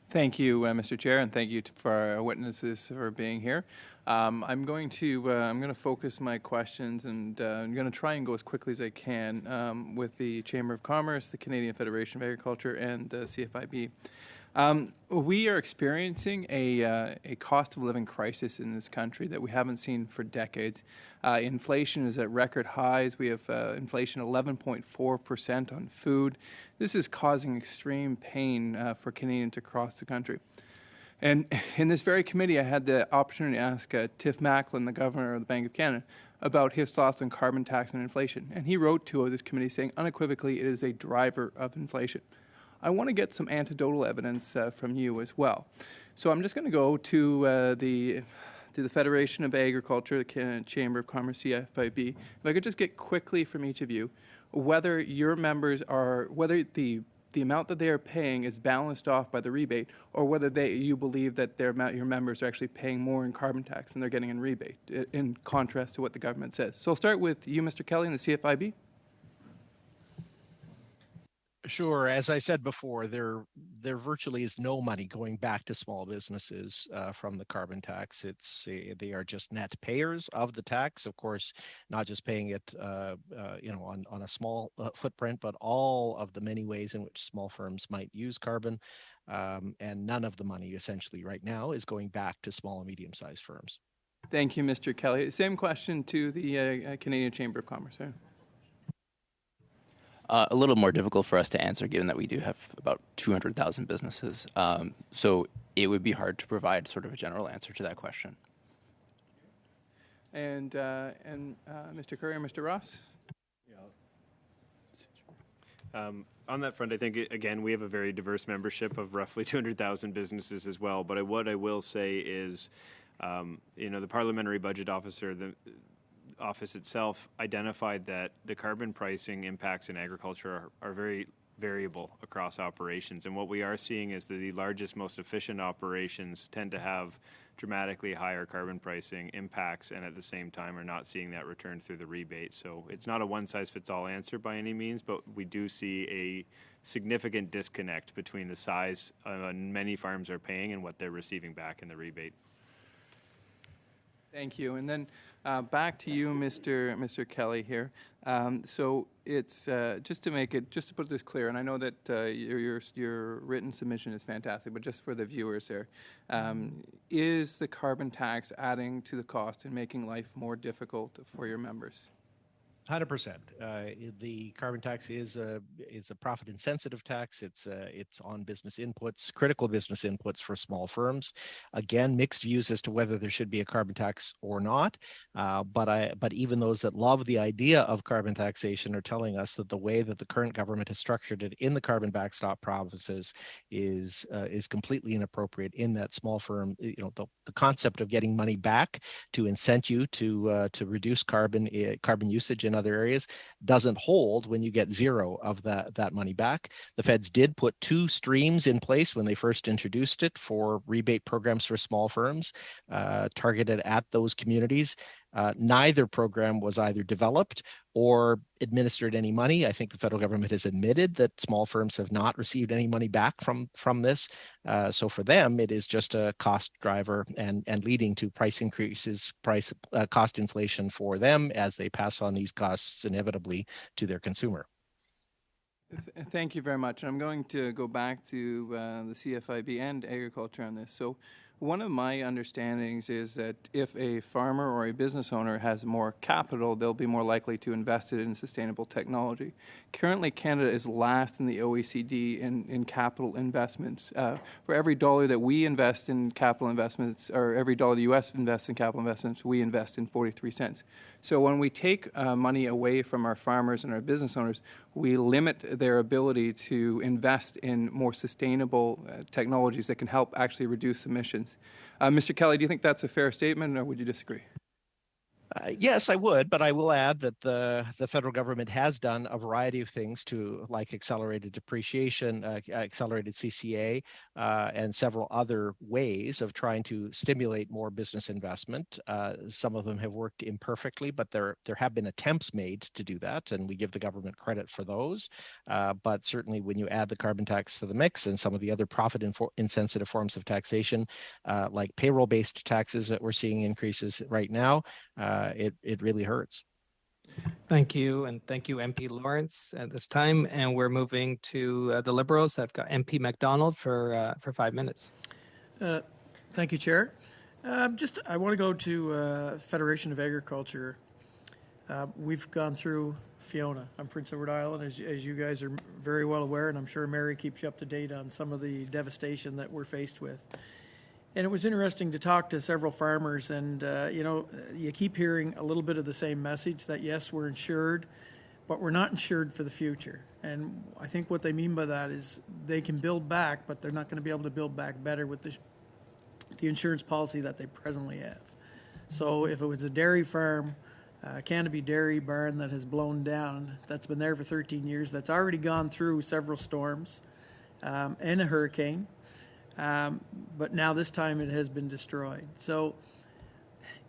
Thank you, Mr. Chair, and thank you for our witnesses for being here. I'm going to focus my questions, and I'm going to try and go as quickly as I can with the Chamber of Commerce, the Canadian Federation of Agriculture, and CFIB. We are experiencing a cost of living crisis in this country that we haven't seen for decades. Inflation is at record highs. We have inflation 11.4% on food. This is causing extreme pain for Canadians across the country. And in this very committee, I had the opportunity to ask Tiff Macklin, the Governor of the Bank of Canada, about his thoughts on carbon tax and inflation. And he wrote to this committee saying unequivocally it is a driver of inflation. I want to get some anecdotal evidence from you as well. So I'm just going to go to the Federation of Agriculture, the Chamber of Commerce, CFIB. If I could just get quickly from each of you whether your members are, whether the amount that they are paying is balanced off by the rebate, or whether you believe that your members are actually paying more in carbon tax than they're getting in rebate, in contrast to what the government says. So I'll start with you, Mr. Kelly, and the CFIB. Sure. As I said before, there virtually is no money going back to small businesses from the carbon tax. They are just net payers of the tax, of course, not just paying it, on a small footprint, but all of the many ways in which small firms might use carbon, and none of the money essentially right now is going back to small and medium-sized firms. Thank you, Mr. Kelly. Same question to the Canadian Chamber of Commerce. A little more difficult for us to answer, given that we do have about 200,000 businesses. So it would be hard to provide sort of a general answer to that question. And Mr. Curry and Mr. Ross? On that front, I think, again, we have a very diverse membership of roughly 200,000 businesses as well. But what I will say is, the Parliamentary Budget Officer, the office itself identified that the carbon pricing impacts in agriculture are very variable across operations. And what we are seeing is that the largest, most efficient operations tend to have dramatically higher carbon pricing impacts, and at the same time are not seeing that return through the rebate. So it's not a one-size-fits-all answer by any means, but we do see a significant disconnect between the size many farms are paying and what they're receiving back in the rebate. Thank you. And then back to you, Mr. Kelly here. So it's just to put this clear, and I know that your written submission is fantastic, but just for the viewers here, is the carbon tax adding to the cost and making life more difficult for your members? 100%. The carbon tax is a profit insensitive tax. It's on business inputs, critical business inputs for small firms. Again, mixed views as to whether there should be a carbon tax or not. But even those that love the idea of carbon taxation are telling us that the way that the current government has structured it in the carbon backstop provinces is completely inappropriate. In that small firm, the concept of getting money back to incent you to reduce carbon usage in other areas doesn't hold when you get zero of that money back. The feds did put two streams in place when they first introduced it for rebate programs for small firms targeted at those communities. Neither program was either developed or administered any money. I think the federal government has admitted that small firms have not received any money back from this. So for them, it is just a cost driver and leading to price increases, cost inflation for them as they pass on these costs inevitably to their consumer. Thank you very much. I'm going to go back to the CFIB and agriculture on this. So One of my understandings is that if a farmer or a business owner has more capital, they'll be more likely to invest it in sustainable technology. Currently, Canada is last in the OECD in capital investments. For every dollar that we invest in capital investments, or every dollar the U.S. invests in capital investments, we invest in 43 cents. So when we take money away from our farmers and our business owners, we limit their ability to invest in more sustainable technologies that can help actually reduce emissions. Mr. Kelly, do you think that's a fair statement, or would you disagree? Yes, I would, but I will add that the federal government has done a variety of things to, like accelerated depreciation, accelerated CCA, and several other ways of trying to stimulate more business investment. Some of them have worked imperfectly, but there have been attempts made to do that, and we give the government credit for those. But certainly when you add the carbon tax to the mix and some of the other profit insensitive forms of taxation, like payroll-based taxes that we're seeing increases right now, it really hurts. Thank you, and thank you, MP Lawrence, at this time. And we're moving to the Liberals. I've got MP MacDonald for 5 minutes. Thank you, Chair. I want to go to Federation of Agriculture. We've gone through Fiona on Prince Edward Island, as you guys are very well aware, and I'm sure Mary keeps you up to date on some of the devastation that we're faced with. And it was interesting to talk to several farmers, and you keep hearing a little bit of the same message that yes, we're insured, but we're not insured for the future. And I think what they mean by that is they can build back, but they're not going to be able to build back better with the insurance policy that they presently have. So if it was a dairy farm, Canopy Dairy barn that has blown down, that's been there for 13 years, that's already gone through several storms and a hurricane. But now this time it has been destroyed. So,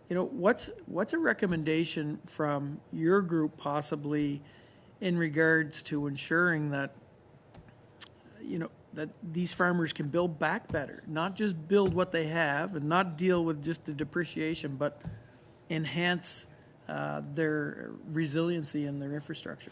what's a recommendation from your group possibly in regards to ensuring that, that these farmers can build back better, not just build what they have and not deal with just the depreciation, but enhance their resiliency and their infrastructure?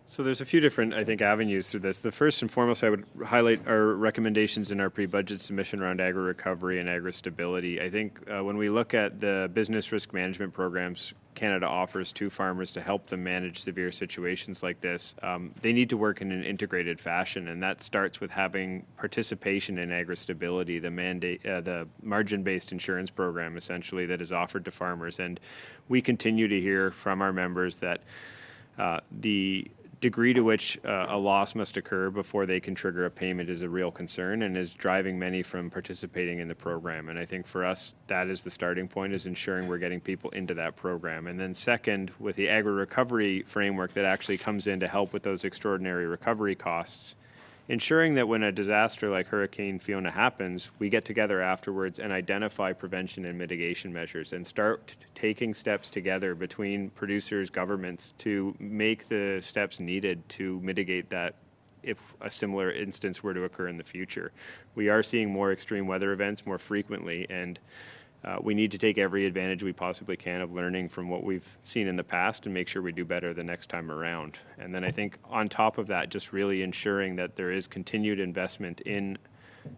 So there's a few different, I think, avenues through this. The first and foremost, I would highlight our recommendations in our pre-budget submission around agri-recovery and agri-stability. I think when we look at the business risk management programs Canada offers to farmers to help them manage severe situations like this, they need to work in an integrated fashion, and that starts with having participation in agri-stability, the margin-based insurance program, essentially, that is offered to farmers. And we continue to hear from our members that the degree to which a loss must occur before they can trigger a payment is a real concern and is driving many from participating in the program. And I think for us, that is the starting point, is ensuring we're getting people into that program. And then second, with the agri-recovery framework that actually comes in to help with those extraordinary recovery costs, ensuring that when a disaster like Hurricane Fiona happens, we get together afterwards and identify prevention and mitigation measures and start taking steps together between producers, governments, to make the steps needed to mitigate that if a similar instance were to occur in the future. We are seeing more extreme weather events more frequently, and we need to take every advantage we possibly can of learning from what we've seen in the past and make sure we do better the next time around. And then I think on top of that, just really ensuring that there is continued investment in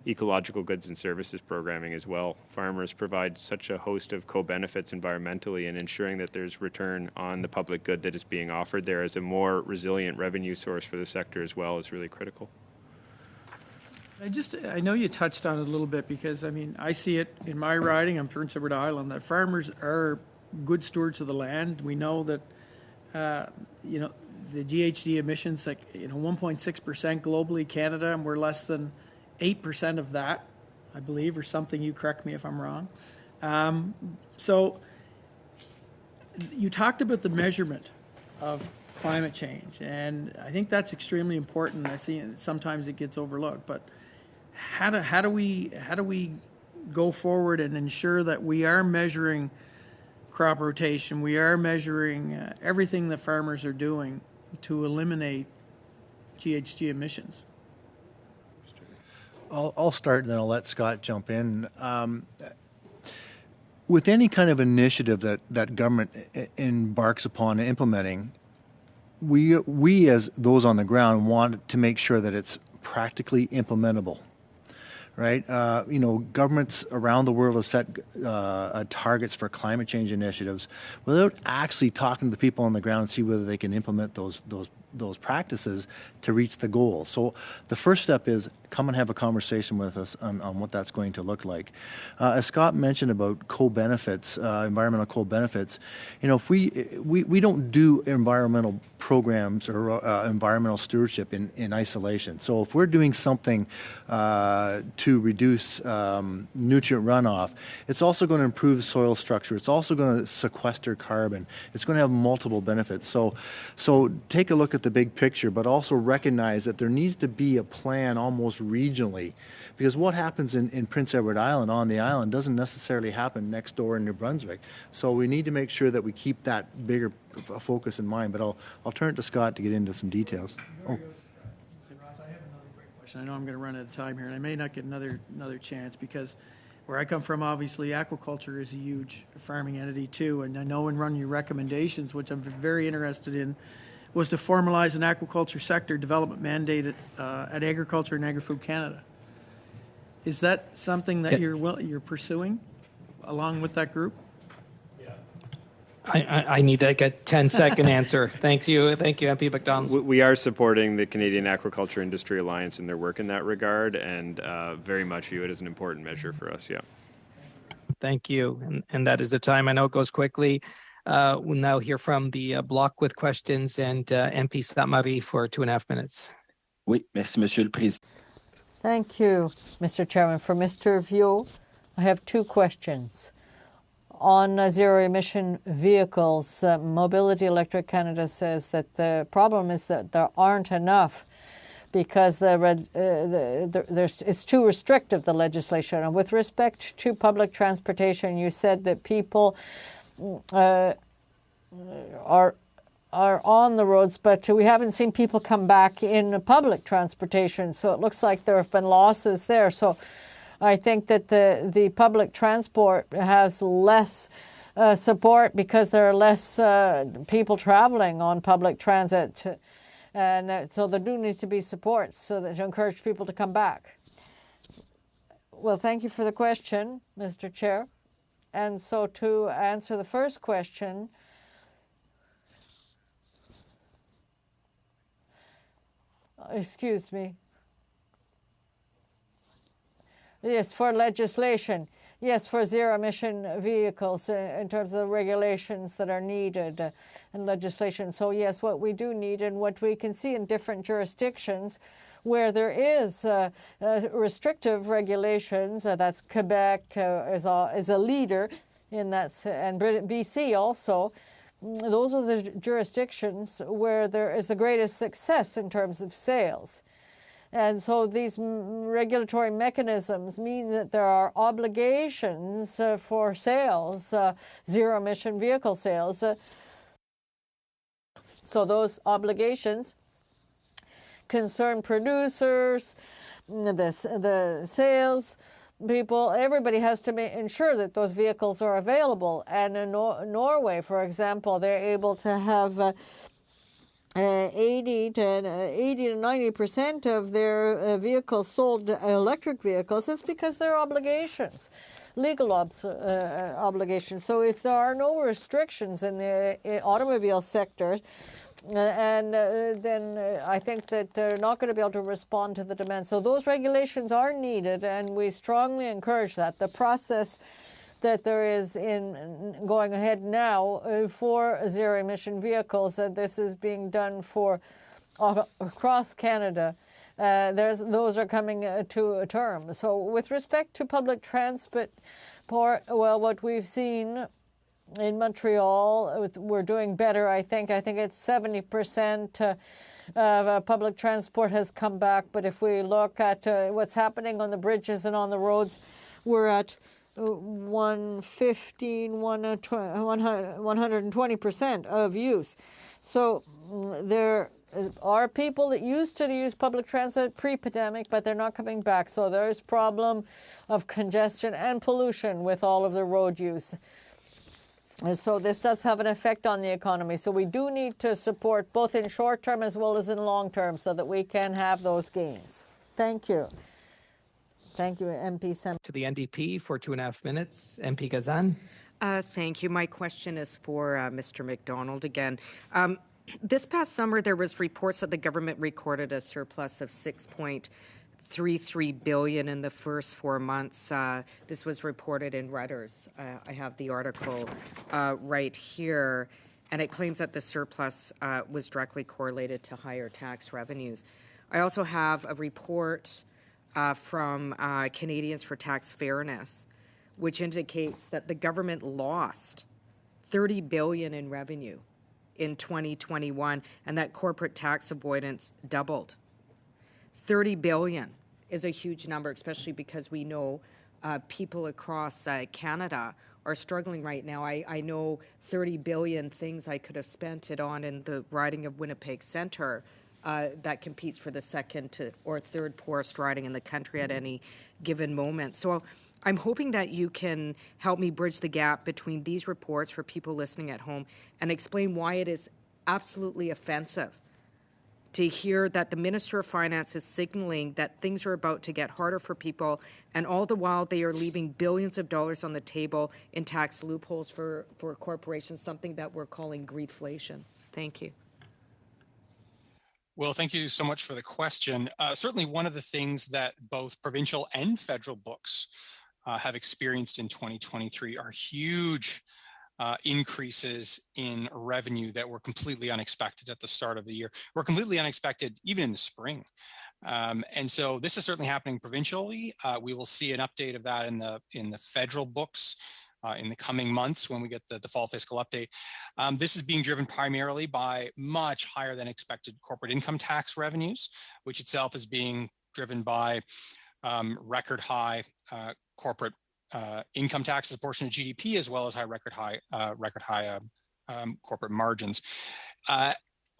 ecological goods and services programming as well. Farmers provide such a host of co-benefits environmentally, and ensuring that there's return on the public good that is being offered there as a more resilient revenue source for the sector as well is really critical. I know you touched on it a little bit, because I see it in my riding on Prince Edward Island that farmers are good stewards of the land. We know that the GHG emissions, 1.6% globally, Canada, and we're less than 8% of that, I believe, or something. You correct me if I'm wrong. So you talked about the measurement of climate change, and I think that's extremely important. I see sometimes it gets overlooked, but how do we go forward and ensure that we are measuring crop rotation, we are measuring everything that farmers are doing to eliminate GHG emissions? I'll start and then I'll let Scott jump in. With any kind of initiative that government embarks upon implementing, we as those on the ground want to make sure that it's practically implementable. right? Governments around the world have set targets for climate change initiatives without actually talking to the people on the ground and see whether they can implement those practices to reach the goal. So the first step is come and have a conversation with us on what that's going to look like. As Scott mentioned about co-benefits, environmental co-benefits, if we don't do environmental programs or environmental stewardship in isolation. So if we're doing something to reduce nutrient runoff, it's also going to improve soil structure. It's also going to sequester carbon. It's going to have multiple benefits. So take a look at the big picture, but also recognize that there needs to be a plan almost regionally, because what happens in Prince Edward Island on the island doesn't necessarily happen next door in New Brunswick. So we need to make sure that we keep that bigger focus in mind. But I'll turn it to Scott to get into some details. Oh. I know I'm going to run out of time here, and I may not get another chance, because where I come from, obviously, aquaculture is a huge farming entity too. And I know in running your recommendations, which I'm very interested in, was to formalize an aquaculture sector development mandate at Agriculture and Agri-Food Canada. Is that something that you're pursuing along with that group? I need like a 10-second answer. Thank you, MP McDonald. We are supporting the Canadian Aquaculture Industry Alliance in their work in that regard, and very much view it as an important measure for us. Yeah. Thank you, and that is the time. I know it goes quickly. We'll now hear from the block with questions, and MP Sainte-Marie for 2.5 minutes. Oui, merci, Monsieur le Président. Thank you, Mr. Chairman. For Mr. Viau, I have 2 questions. On zero-emission vehicles, Mobility Electric Canada says that the problem is that there aren't enough because it's too restrictive, the legislation. And with respect to public transportation, you said that people are on the roads, but we haven't seen people come back in public transportation. So it looks like there have been losses there. So I think that the public transport has less support because there are less people traveling on public transit. And so there do need to be supports so that to encourage people to come back. Well, thank you for the question, Mr. Chair. And so to answer the first question, excuse me. Yes, for legislation. Yes, for zero-emission vehicles in terms of the regulations that are needed and legislation. So yes, what we do need and what we can see in different jurisdictions where there is restrictive regulations, that's Quebec is a leader in that, and BC also. Those are the jurisdictions where there is the greatest success in terms of sales. And so these regulatory mechanisms mean that there are obligations for sales, zero-emission vehicle sales. So those obligations concern producers, the sales people. Everybody has to ensure that those vehicles are available. And in Norway, for example, they're able to have 80 to 90% of their vehicles sold electric vehicles. It's because there are obligations, legal obligations. So if there are no restrictions in the automobile sector, then I think that they're not going to be able to respond to the demand. So those regulations are needed, and we strongly encourage that. The process that there is in going ahead now for zero-emission vehicles, this is being done for across Canada. Those are coming to a term. So with respect to public transport, well, what we've seen in Montreal, we're doing better, I think. I think it's 70% of public transport has come back. But if we look at what's happening on the bridges and on the roads, we're at 120% of use. So there are people that used to use public transit pre-pandemic, but they're not coming back. So there's problem of congestion and pollution with all of the road use. And so this does have an effect on the economy. So we do need to support both in short term as well as in long term so that we can have those gains. Thank you. Thank you, MP Sem. To the NDP for 2.5 minutes, MP Gazan. Thank you. My question is for Mr. McDonald again. This past summer, there was reports that the government recorded a surplus of $6.33 billion in the first 4 months. This was reported in Reuters. I have the article right here, and it claims that the surplus was directly correlated to higher tax revenues. I also have a report from Canadians for Tax Fairness, which indicates that the government lost $30 billion in revenue in 2021, and that corporate tax avoidance doubled. $30 billion is a huge number, especially because we know people across Canada are struggling right now. I know 30 billion things I could have spent it on in the riding of Winnipeg Centre that competes for the second or third poorest riding in the country at any given moment. So I'm hoping that you can help me bridge the gap between these reports for people listening at home and explain why it is absolutely offensive to hear that the Minister of Finance is signaling that things are about to get harder for people, and all the while they are leaving billions of dollars on the table in tax loopholes for corporations, something that we're calling greedflation. Thank you. Well, thank you so much for the question. Certainly one of the things that both provincial and federal books have experienced in 2023 are huge increases in revenue that were completely unexpected at the start of the year, were completely unexpected even in the spring. And so this is certainly happening provincially. We will see an update of that in the federal books in the coming months when we get the fall fiscal update. This is being driven primarily by much higher than expected corporate income tax revenues, which itself is being driven by record high corporate income tax as a portion of GDP, as well as record high corporate margins.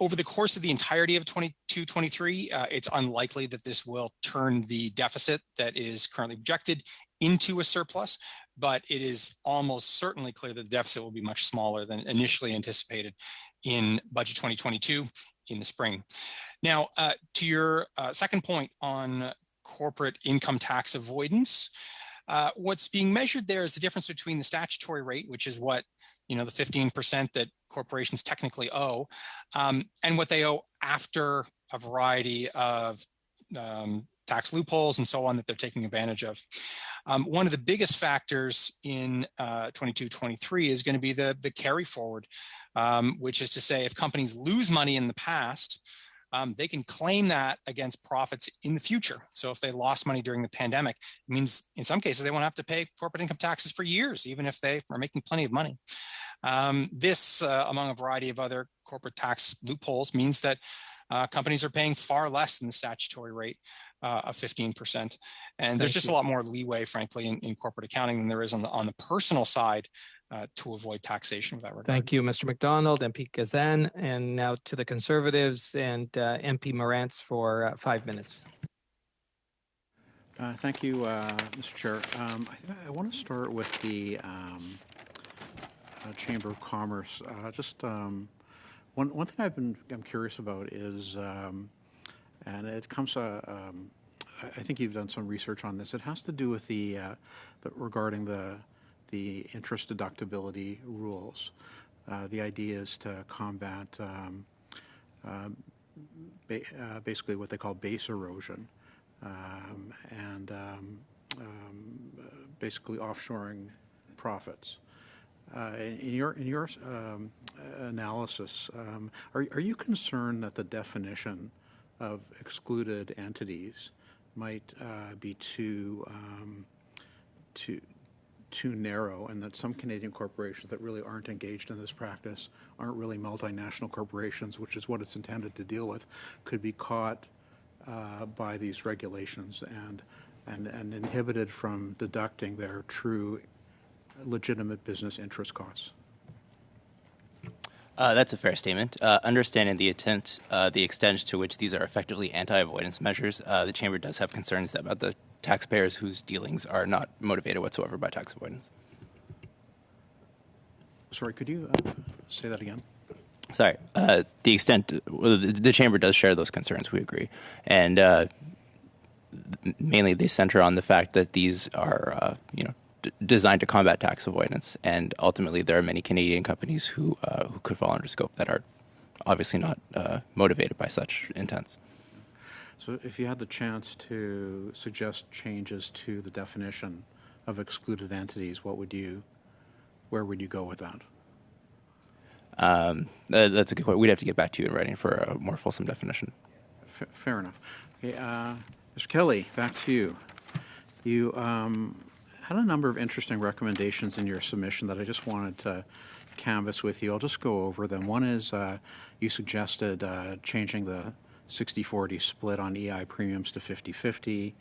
Over the course of the entirety of 22-23, it's unlikely that this will turn the deficit that is currently projected into a surplus, but it is almost certainly clear that the deficit will be much smaller than initially anticipated in budget 2022 in the spring. Now, to your second point on corporate income tax avoidance, what's being measured there is the difference between the statutory rate, which is what, the 15% that corporations technically owe, and what they owe after a variety of tax loopholes and so on that they're taking advantage of. One of the biggest factors in 22-23 is going to be the carry forward, which is to say if companies lose money in the past, they can claim that against profits in the future. So if they lost money during the pandemic, it means in some cases they won't have to pay corporate income taxes for years, even if they are making plenty of money. This, among a variety of other corporate tax loopholes, means that companies are paying far less than the statutory rate of 15%. And there's just a lot more leeway, frankly, in corporate accounting than there is on the personal side to avoid taxation with that regard. Thank you, Mr. McDonald, MP Gazan. And now to the Conservatives and MP Morantz for 5 minutes. Thank you, Mr. Chair. I want to start with the Chamber of Commerce. One thing I'm curious about is, and it comes, I think you've done some research on this. It has to do with regarding the interest deductibility rules. The idea is to combat basically what they call base erosion and basically offshoring profits. In your analysis, are you concerned that the definition of excluded entities might be too narrow, and that some Canadian corporations that really aren't engaged in this practice aren't really multinational corporations, which is what it's intended to deal with, could be caught by these regulations and inhibited from deducting their true legitimate business interest costs? That's a fair statement. Understanding the extent to which these are effectively anti-avoidance measures, the Chamber does have concerns about the taxpayers whose dealings are not motivated whatsoever by tax avoidance. Sorry, could you say that again? Sorry. The Chamber does share those concerns, we agree. And mainly they center on the fact that these are, designed to combat tax avoidance, and ultimately there are many Canadian companies who could fall under scope that are obviously not motivated by such intents. So if you had the chance to suggest changes to the definition of excluded entities, where would you go with that? That's a good point. We'd have to get back to you in writing for a more fulsome definition. Fair enough. Okay, Mr. Kelly, back to you. You had a number of interesting recommendations in your submission that I just wanted to canvass with you. I'll just go over them. One is you suggested changing the 60-40 split on EI premiums to 50-50.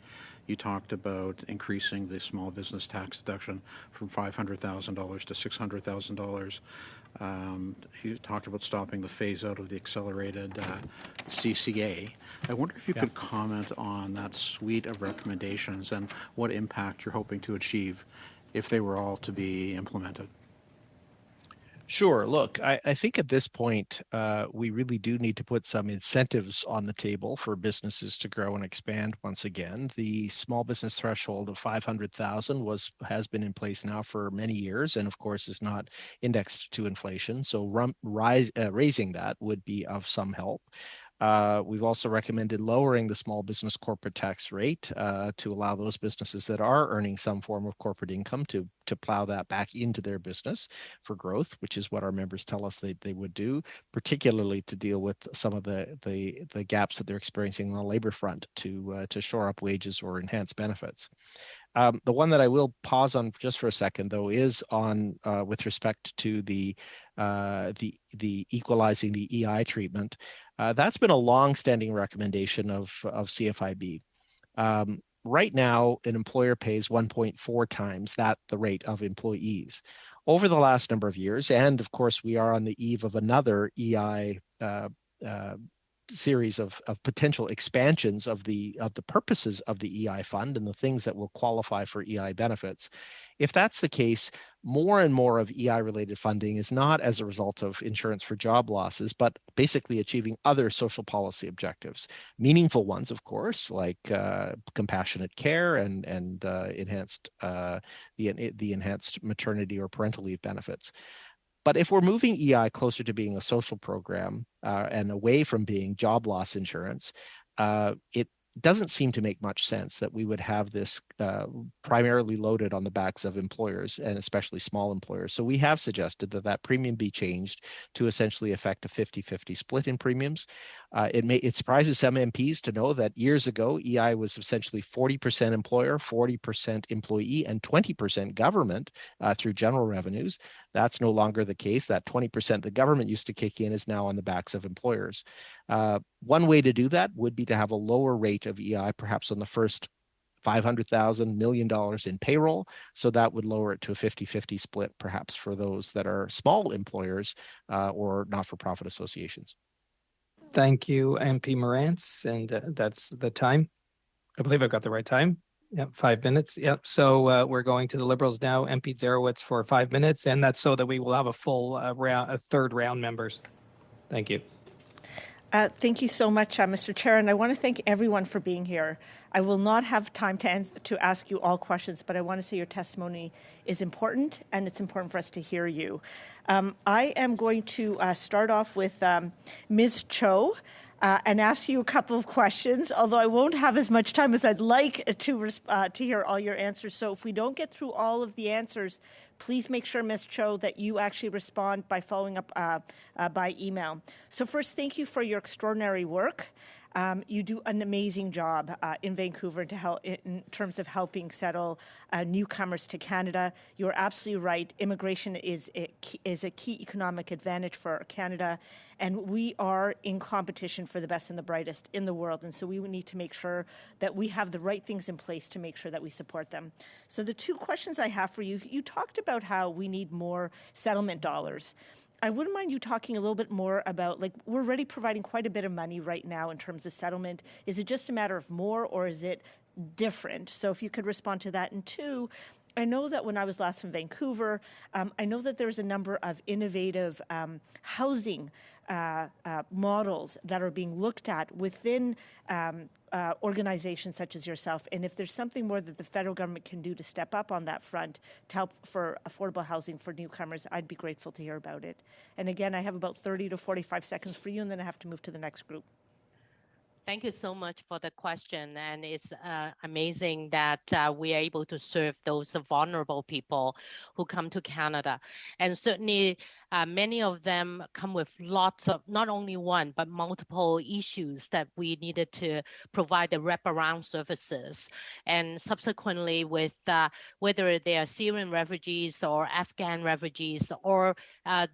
You talked about increasing the small business tax deduction from $500,000 to $600,000. You talked about stopping the phase out of the accelerated CCA. I wonder if you could comment on that suite of recommendations and what impact you're hoping to achieve if they were all to be implemented. Sure. Look, I think at this point, we really do need to put some incentives on the table for businesses to grow and expand once again. The small business threshold of 500,000 has been in place now for many years, and of course is not indexed to inflation. So raising that would be of some help. We've also recommended lowering the small business corporate tax rate to allow those businesses that are earning some form of corporate income to plow that back into their business for growth, which is what our members tell us they would do, particularly to deal with some of the gaps that they're experiencing on the labor front to shore up wages or enhance benefits. The one that I will pause on just for a second, though, is on with respect to the equalizing the EI treatment. That's been a long-standing recommendation of CFIB. Right now, an employer pays 1.4 times the rate of employees. Over the last number of years, and of course, we are on the eve of another EI series of potential expansions of the purposes of the EI fund and the things that will qualify for EI benefits. If that's the case, more and more of EI-related funding is not as a result of insurance for job losses, but basically achieving other social policy objectives, meaningful ones, of course, like compassionate care and enhanced maternity or parental leave benefits. But if we're moving EI closer to being a social program and away from being job loss insurance, it doesn't seem to make much sense that we would have this primarily loaded on the backs of employers and especially small employers. So we have suggested that premium be changed to essentially affect a 50-50 split in premiums. It surprises some MPs to know that years ago, EI was essentially 40% employer, 40% employee, and 20% government through general revenues. That's no longer the case. That 20% the government used to kick in is now on the backs of employers. One way to do that would be to have a lower rate of EI, perhaps on the first $500,000 million in payroll. So that would lower it to a 50-50 split, perhaps for those that are small employers or not-for-profit associations. Thank you, MP Morantz, and that's the time. I believe I've got the right time. Yep, 5 minutes. Yep. So we're going to the Liberals now. MP Zarowitz for 5 minutes, and that's so that we will have a full third round members. Thank you. Thank you so much, Mr. Chair, and I want to thank everyone for being here. I will not have time to ask you all questions, but I want to say your testimony is important, and it's important for us to hear you. I am going to start off with Ms. Cho and ask you a couple of questions, although I won't have as much time as I'd like to hear all your answers. So if we don't get through all of the answers, please make sure, Ms. Cho, that you actually respond by following up by email. So first, thank you for your extraordinary work. You do an amazing job in Vancouver to help in terms of helping settle newcomers to Canada. You're absolutely right. Immigration is a key economic advantage for Canada, and we are in competition for the best and the brightest in the world. And so we need to make sure that we have the right things in place to make sure that we support them. So the two questions I have for you, you talked about how we need more settlement dollars. I wouldn't mind you talking a little bit more about, like, we're already providing quite a bit of money right now in terms of settlement. Is it just a matter of more, or is it different? So if you could respond to that. And two, I know that when I was last in Vancouver, I know that there's a number of innovative housing models that are being looked at within organizations such as yourself. And if there's something more that the federal government can do to step up on that front to help for affordable housing for newcomers, I'd be grateful to hear about it. And again, I have about 30 to 45 seconds for you, and then I have to move to the next group. Thank you so much for the question. And it's amazing that we are able to serve those vulnerable people who come to Canada. And certainly many of them come with lots of, not only one, but multiple issues that we needed to provide the wraparound services. And subsequently with whether they are Syrian refugees or Afghan refugees or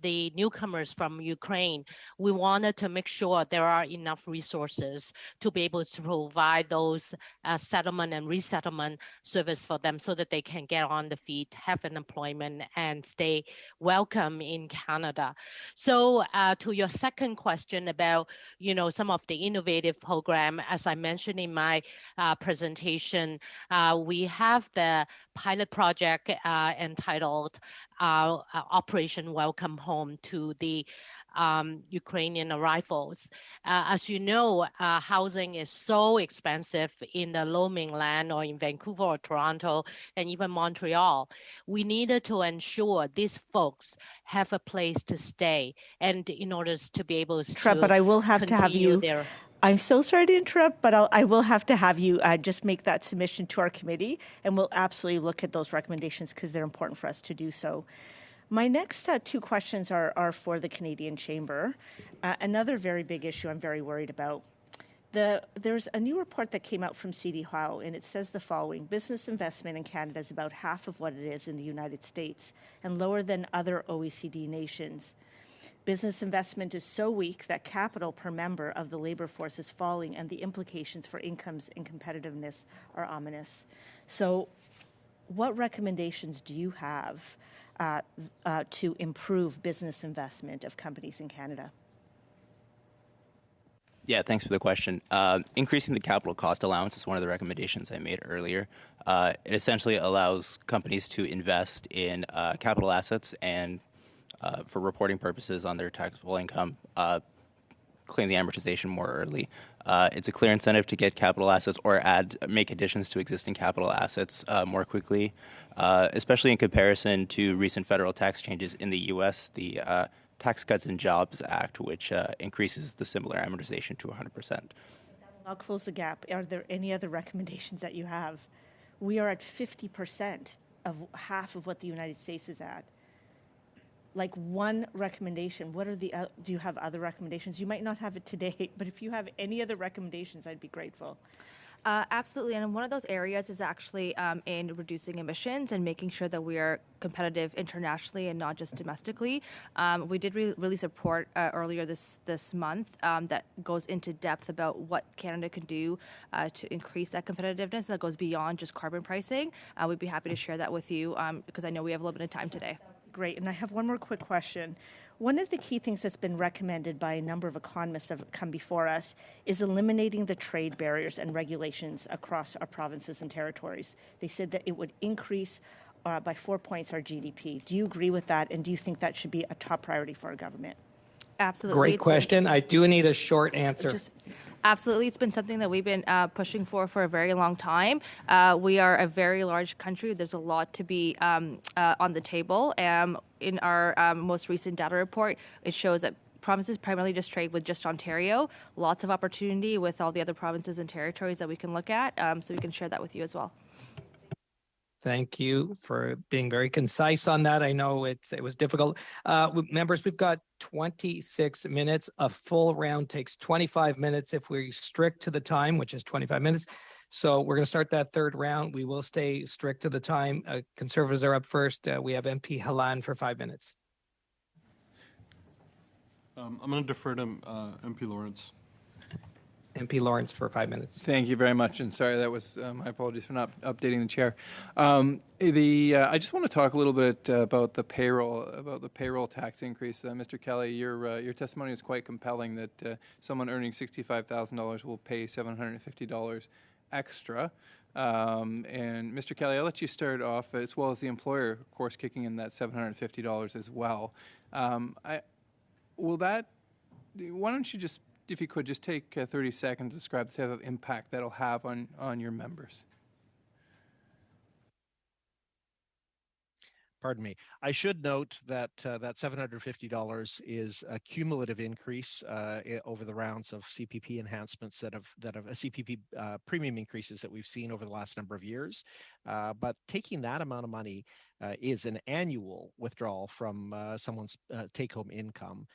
the newcomers from Ukraine, we wanted to make sure there are enough resources to be able to provide those settlement and resettlement service for them so that they can get on the feet, have an employment, and stay welcome in Canada. So to your second question about, some of the innovative program, as I mentioned in my presentation, we have the pilot project entitled Operation Welcome Home to the Ukrainian arrivals. As you know, housing is so expensive in the Lower Mainland or in Vancouver or Toronto and even Montreal. We needed to ensure these folks have a place to stay, and in order to be able to but I will have to have you. I'm so sorry to interrupt, but I will have to have you just make that submission to our committee, and we'll absolutely look at those recommendations because they're important for us to do so. My next two questions are for the Canadian Chamber. Another very big issue I'm very worried about. There's a new report that came out from CD Howe, and it says the following: business investment in Canada is about half of what it is in the United States and lower than other OECD nations. Business investment is so weak that capital per member of the labor force is falling, and the implications for incomes and competitiveness are ominous. So what recommendations do you have to improve business investment of companies in Canada? Yeah, thanks for the question. Increasing the capital cost allowance is one of the recommendations I made earlier. It essentially allows companies to invest in capital assets and for reporting purposes on their taxable income, claim the amortization more early. It's a clear incentive to get capital assets or make additions to existing capital assets more quickly, especially in comparison to recent federal tax changes in the U.S., the Tax Cuts and Jobs Act, which increases the similar amortization to 100%. I'll close the gap. Are there any other recommendations that you have? We are at 50% of half of what the United States is at. Like one recommendation, what are do you have other recommendations? You might not have it today, but if you have any other recommendations, I'd be grateful. Absolutely, and one of those areas is actually in reducing emissions and making sure that we are competitive internationally and not just domestically. We did release a report earlier this month that goes into depth about what Canada can do to increase that competitiveness that goes beyond just carbon pricing. We'd be happy to share that with you because I know we have a little bit of time today. Great, and I have one more quick question. One of the key things that's been recommended by a number of economists that have come before us is eliminating the trade barriers and regulations across our provinces and territories. They said that it would increase by 4 points our GDP. Do you agree with that, and do you think that should be a top priority for our government? Absolutely. Great question. I do need a short answer. Absolutely. It's been something that we've been pushing for a very long time. We are a very large country. There's a lot to be on the table. In our most recent data report, it shows that provinces primarily just trade with just Ontario. Lots of opportunity with all the other provinces and territories that we can look at. So we can share that with you as well. Thank you for being very concise on that. I know it was difficult. Members, we've got 26 minutes. A full round takes 25 minutes if we're strict to the time, which is 25 minutes. So we're going to start that third round. We will stay strict to the time. Conservatives are up first. We have MP Halan for 5 minutes. I'm going to defer to MP Lawrence. MP Lawrence for 5 minutes. Thank you very much, and sorry, that was my apologies for not updating the chair. I just want to talk a little bit about the payroll tax increase. Mr. Kelly, your testimony is quite compelling that someone earning $65,000 will pay $750 extra. And Mr. Kelly, I'll let you start off, as well as the employer, of course, kicking in that $750 as well. Why don't you just if you could, just take 30 seconds to describe the type of impact that'll have on your members. Pardon me. I should note that that $750 is a cumulative increase over the rounds of CPP enhancements that have CPP premium increases that we've seen over the last number of years. But taking that amount of money is an annual withdrawal from someone's take-home income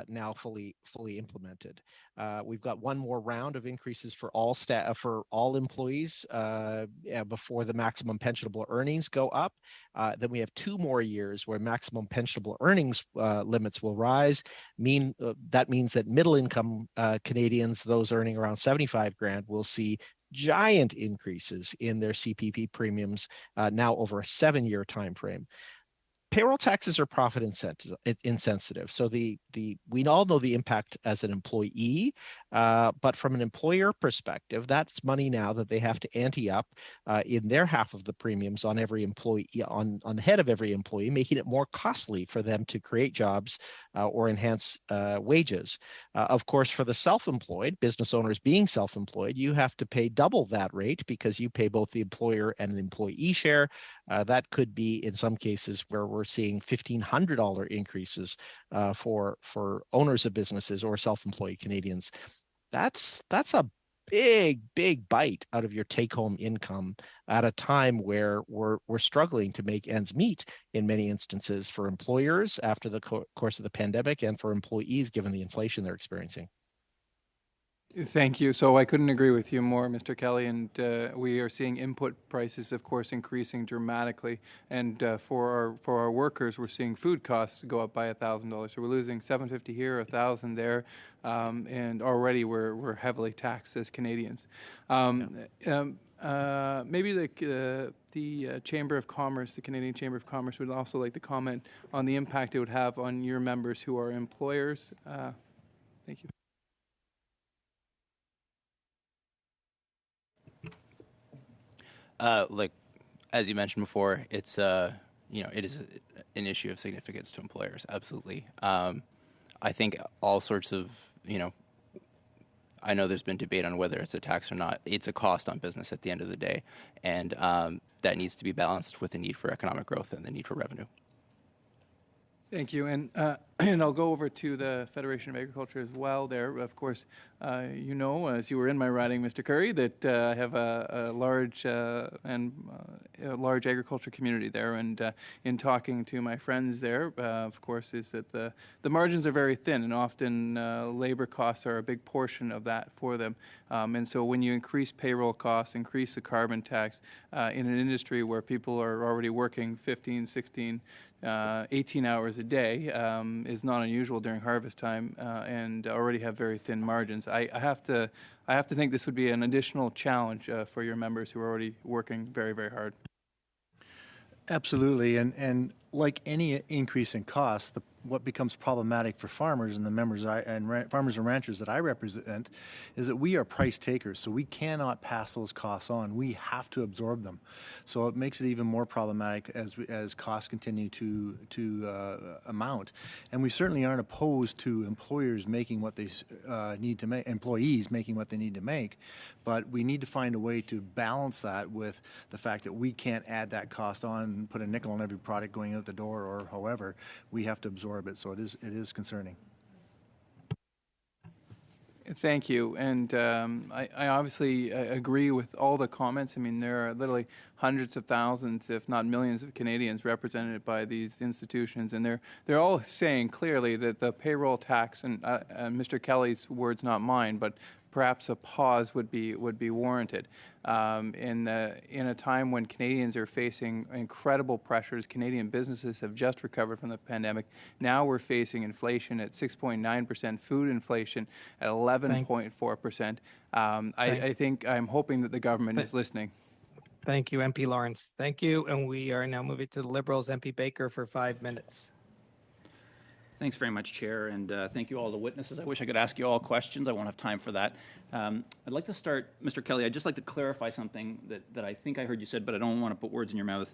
now fully implemented. We've got one more round of increases for all employees before the maximum pensionable earnings go up. Then we have 2 more years where maximum pensionable earnings limits will rise. That means that middle income Canadians, those earning around 75 grand, will see giant increases in their CPP premiums now over a 7-year time frame. Payroll taxes are profit insensitive. So we all know the impact as an employee, but from an employer perspective, that's money now that they have to ante up in their half of the premiums on every employee, on the head of every employee, making it more costly for them to create jobs or enhance wages. Of course, for the self-employed, business owners being self-employed, you have to pay double that rate because you pay both the employer and the employee share. That could be in some cases where we're seeing $1,500 increases for owners of businesses or self-employed Canadians. That's a big bite out of your take-home income at a time where we're struggling to make ends meet in many instances for employers after the course of the pandemic and for employees given the inflation they're experiencing. Thank you. So I couldn't agree with you more, Mr. Kelly. And we are seeing input prices, of course, increasing dramatically. And for our workers, we're seeing food costs go up by $1,000. So we're losing $750 here, $1,000 there, and already we're heavily taxed as Canadians. Maybe the Chamber of Commerce, the Canadian Chamber of Commerce, would also like to comment on the impact it would have on your members who are employers. Thank you. Like, as you mentioned before, it's it is an issue of significance to employers. Absolutely. I think all sorts of I know there's been debate on whether it's a tax or not. It's a cost on business at the end of the day, and that needs to be balanced with the need for economic growth and the need for revenue. Thank you, and I'll go over to the Federation of Agriculture as well. There, of course, as you were in my riding, Mr. Curry, that I have a large large agriculture community there, and in talking to my friends there, of course, is that the margins are very thin, and often labor costs are a big portion of that for them. And so when you increase payroll costs, increase the carbon tax in an industry where people are already working 15, 16, 18 hours a day is not unusual during harvest time, and already have very thin margins. I have to think this would be an additional challenge for your members who are already working very, very hard. Absolutely, and like any increase in cost, what becomes problematic for farmers and the members farmers and ranchers that I represent is that we are price takers, so we cannot pass those costs on. We have to absorb them, so it makes it even more problematic as costs continue to amount. And we certainly aren't opposed to employers making what they need to make, employees making what they need to make, but we need to find a way to balance that with the fact that we can't add that cost on and put a nickel on every product going out the door, or however. We have to absorb it, so it is concerning. Thank you, and I obviously agree with all the comments. I mean, there are literally hundreds of thousands, if not millions, of Canadians represented by these institutions, and they're all saying clearly that the payroll tax, and Mr. Kelly's words, not mine, but perhaps a pause would be warranted. In a time when Canadians are facing incredible pressures, Canadian businesses have just recovered from the pandemic. Now we're facing inflation at 6.9%, food inflation at 11.4%. I'm hoping that the government is listening. Thank you, MP Lawrence. Thank you, and we are now moving to the Liberals. MP Baker for 5 minutes. Thanks very much, Chair, and thank you all the witnesses. I wish I could ask you all questions. I won't have time for that. I'd like to start, Mr. Kelly, I'd just like to clarify something that I think I heard you said, but I don't want to put words in your mouth.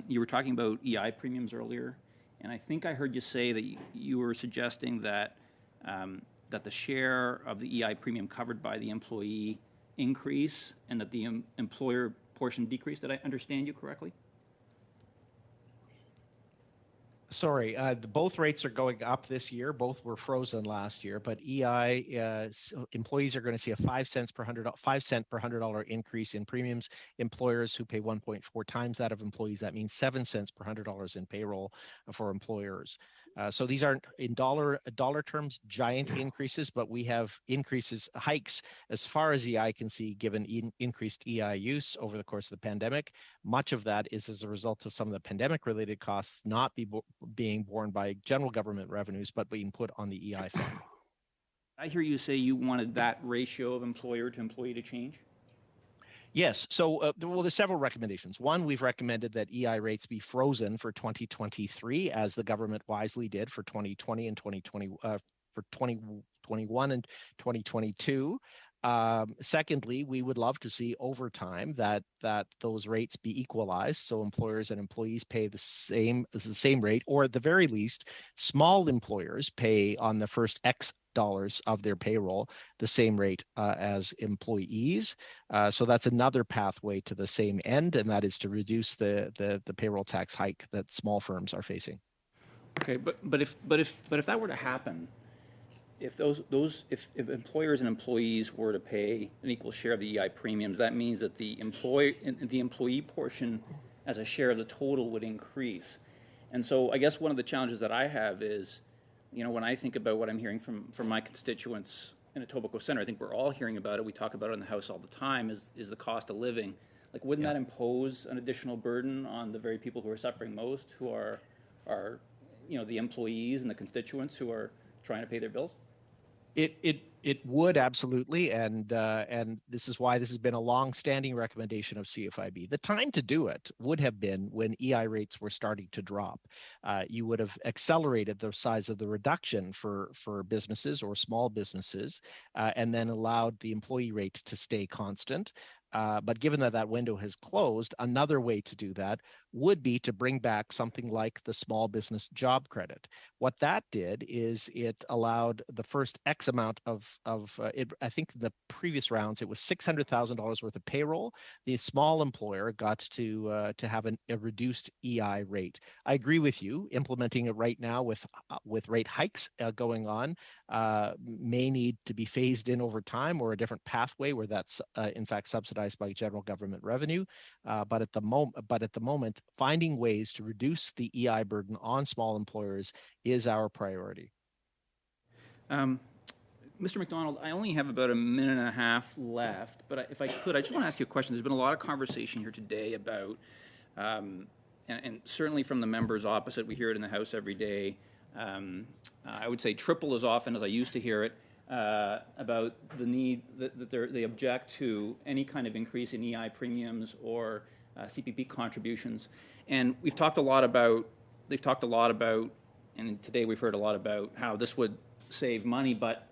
You were talking about EI premiums earlier, and I think I heard you say that you were suggesting that that the share of the EI premium covered by the employee increase and that the employer portion decrease. Did I understand you correctly? Sorry, both rates are going up this year. Both were frozen last year, but EI employees are going to see a 5 cent per $100 increase in premiums. Employers who pay 1.4 times that of employees, that means 7 cents per $100 in payroll for employers. So these aren't in dollar terms giant increases, but we have hikes as far as the eye can see, given increased EI use over the course of the pandemic. Much of that is as a result of some of the pandemic-related costs not being borne by general government revenues, but being put on the EI fund. I hear you say you wanted that ratio of employer to employee to change. Yes. So, there's several recommendations. One, we've recommended that EI rates be frozen for 2023, as the government wisely did for 2020 and 2020, for 2021 and 2022. Secondly, we would love to see over time that those rates be equalized, so employers and employees pay the same rate, or at the very least, small employers pay on the first X dollars of their payroll the same rate as employees. So that's another pathway to the same end, and that is to reduce the payroll tax hike that small firms are facing. Okay, but if that were to happen, if employers and employees were to pay an equal share of the EI premiums, that means that the employee portion as a share of the total would increase. And so I guess one of the challenges that I have is, when I think about what I'm hearing from my constituents in Etobicoke Centre, I think we're all hearing about it. We talk about it in the House all the time, is the cost of living. Like, wouldn't that impose an additional burden on the very people who are suffering most, who are the employees and the constituents who are trying to pay their bills? It would absolutely, and this is why this has been a long-standing recommendation of CFIB. The time to do it would have been when EI rates were starting to drop. You would have accelerated the size of the reduction for businesses or small businesses, and then allowed the employee rate to stay constant. But given that window has closed, another way to do that would be to bring back something like the small business job credit. What that did is it allowed the first X amount of I think in the previous rounds, it was $600,000 worth of payroll. The small employer got to have a reduced EI rate. I agree with you. Implementing it right now with rate hikes going on may need to be phased in over time, or a different pathway where that's in fact subsidized by general government revenue. But at the moment, finding ways to reduce the EI burden on small employers is our priority. Mr. McDonald, I only have about a minute and a half left, but if I could, I just want to ask you a question. There's been a lot of conversation here today about, and certainly from the members opposite, we hear it in the House every day. I would say triple as often as I used to hear it, about the need that they object to any kind of increase in EI premiums or CPP contributions. And they've talked a lot about, and today we've heard a lot about how this would save money, but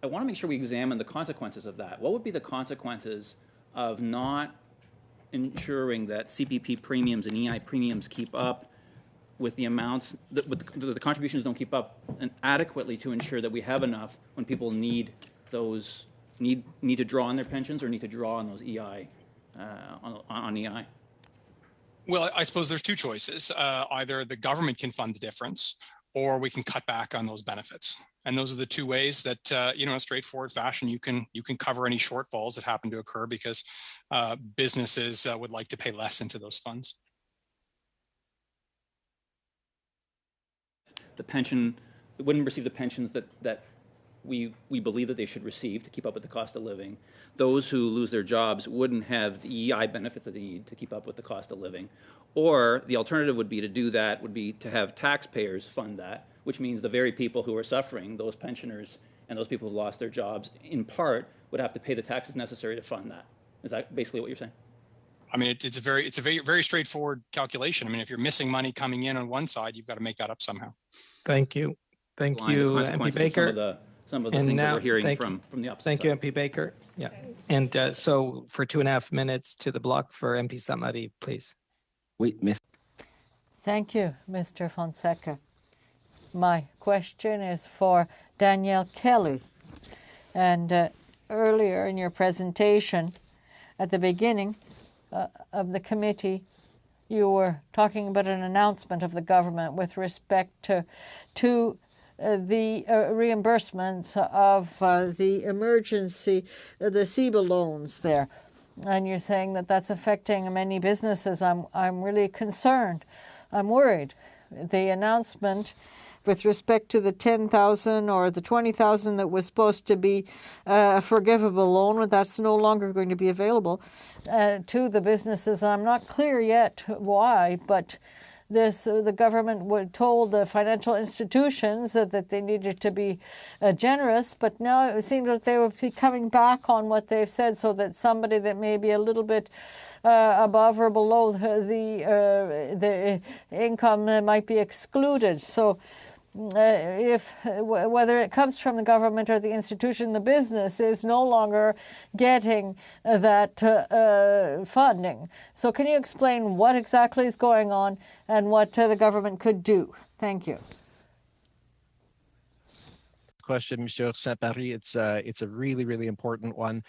I want to make sure we examine the consequences of that. What would be the consequences of not ensuring that CPP premiums and EI premiums keep up with the amounts, the contributions don't keep up adequately to ensure that we have enough when people need to draw on their pensions or need to draw on those EI, on EI? Well, I suppose there's two choices. Either the government can fund the difference, or we can cut back on those benefits. And those are the two ways that, in a straightforward fashion, you can cover any shortfalls that happen to occur because businesses would like to pay less into those funds. The pension, wouldn't receive the pensions that we believe that they should receive to keep up with the cost of living. Those who lose their jobs wouldn't have the EI benefits that they need to keep up with the cost of living. Or the alternative would be to have taxpayers fund that, which means the very people who are suffering, those pensioners and those people who lost their jobs, in part, would have to pay the taxes necessary to fund that. Is that basically what you're saying? I mean, it's a very straightforward calculation. I mean, if you're missing money coming in on one side, you've got to make that up somehow. Thank you, MP Baker. Some of the things that we're hearing from the opposite Thank side. you, MP Baker. Yeah, and so for 2.5 minutes to the block for MP Samari, please. Wait, Miss. Thank you, Mr. Fonseca. My question is for Danielle Kelly. And earlier in your presentation, at the beginning of the committee, you were talking about an announcement of the government with respect to the reimbursements of the emergency, the CEBA loans there. And you're saying that that's affecting many businesses. I'm really concerned. I'm worried. The announcement with respect to the 10,000 or the 20,000 that was supposed to be a forgivable loan, that's no longer going to be available to the businesses. I'm not clear yet why, but the government told the financial institutions that they needed to be generous, but now it seems that they will be coming back on what they've said, so that somebody that may be a little bit above or below the income might be excluded. So whether it comes from the government or the institution, the business is no longer getting that funding. So can you explain what exactly is going on and what the government could do? Thank you. Question, Monsieur Saint-Paris. It's a really, really important one.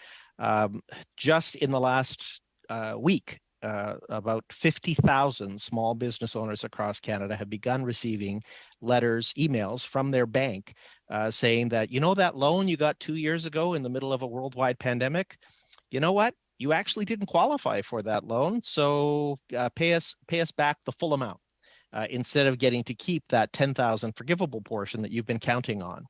Just in the last week, about 50,000 small business owners across Canada have begun receiving letters, emails from their bank saying that, you know, that loan you got 2 years ago in the middle of a worldwide pandemic, you know what? You actually didn't qualify for that loan, so pay us back the full amount instead of getting to keep that 10,000 forgivable portion that you've been counting on.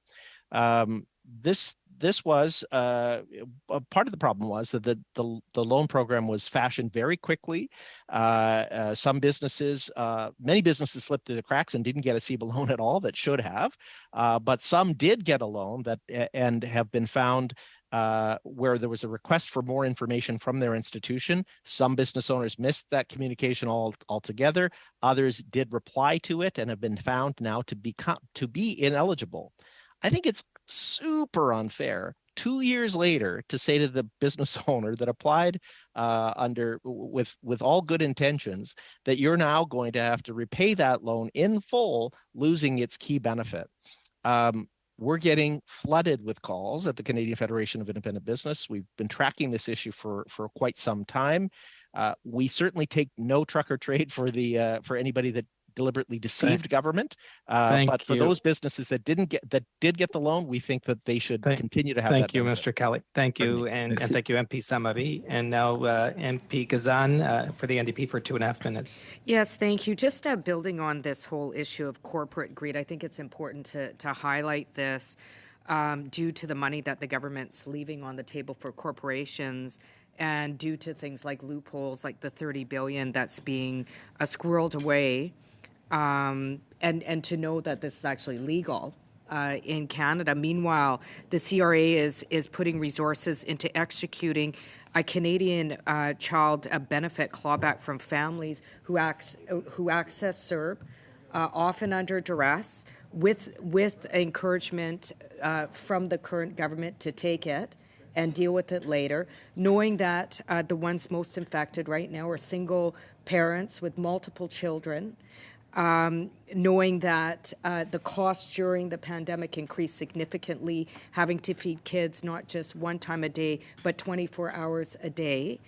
This was part of the problem was that the loan program was fashioned very quickly. Some businesses, many businesses slipped through the cracks and didn't get a CEBA loan at all that should have, but some did get a loan and have been found where there was a request for more information from their institution. Some business owners missed that communication altogether. Others did reply to it and have been found now to be ineligible. I think it's super unfair 2 years later to say to the business owner that applied with all good intentions that you're now going to have to repay that loan in full, losing its key benefit. We're getting flooded with calls at the Canadian Federation of Independent Business. We've been tracking this issue for quite some time. We certainly take no truck or trade for anybody that deliberately deceived government, but for those businesses that did get the loan, we think that they should continue to have that. Thank you, Mr. Kelly. Thank you, and thank you, MP Samari, and now MP Gazan for the NDP for 2.5 minutes. Yes, thank you. Just building on this whole issue of corporate greed, I think it's important to highlight this due to the money that the government's leaving on the table for corporations, and due to things like loopholes, like the $30 billion that's being squirreled away. And to know that this is actually legal in Canada. Meanwhile, the CRA is putting resources into executing a Canadian child benefit clawback from families who access CERB, often under duress, with encouragement from the current government to take it and deal with it later, knowing that the ones most infected right now are single parents with multiple children. Knowing that the cost during the pandemic increased significantly, having to feed kids not just one time a day, but 24 hours a day.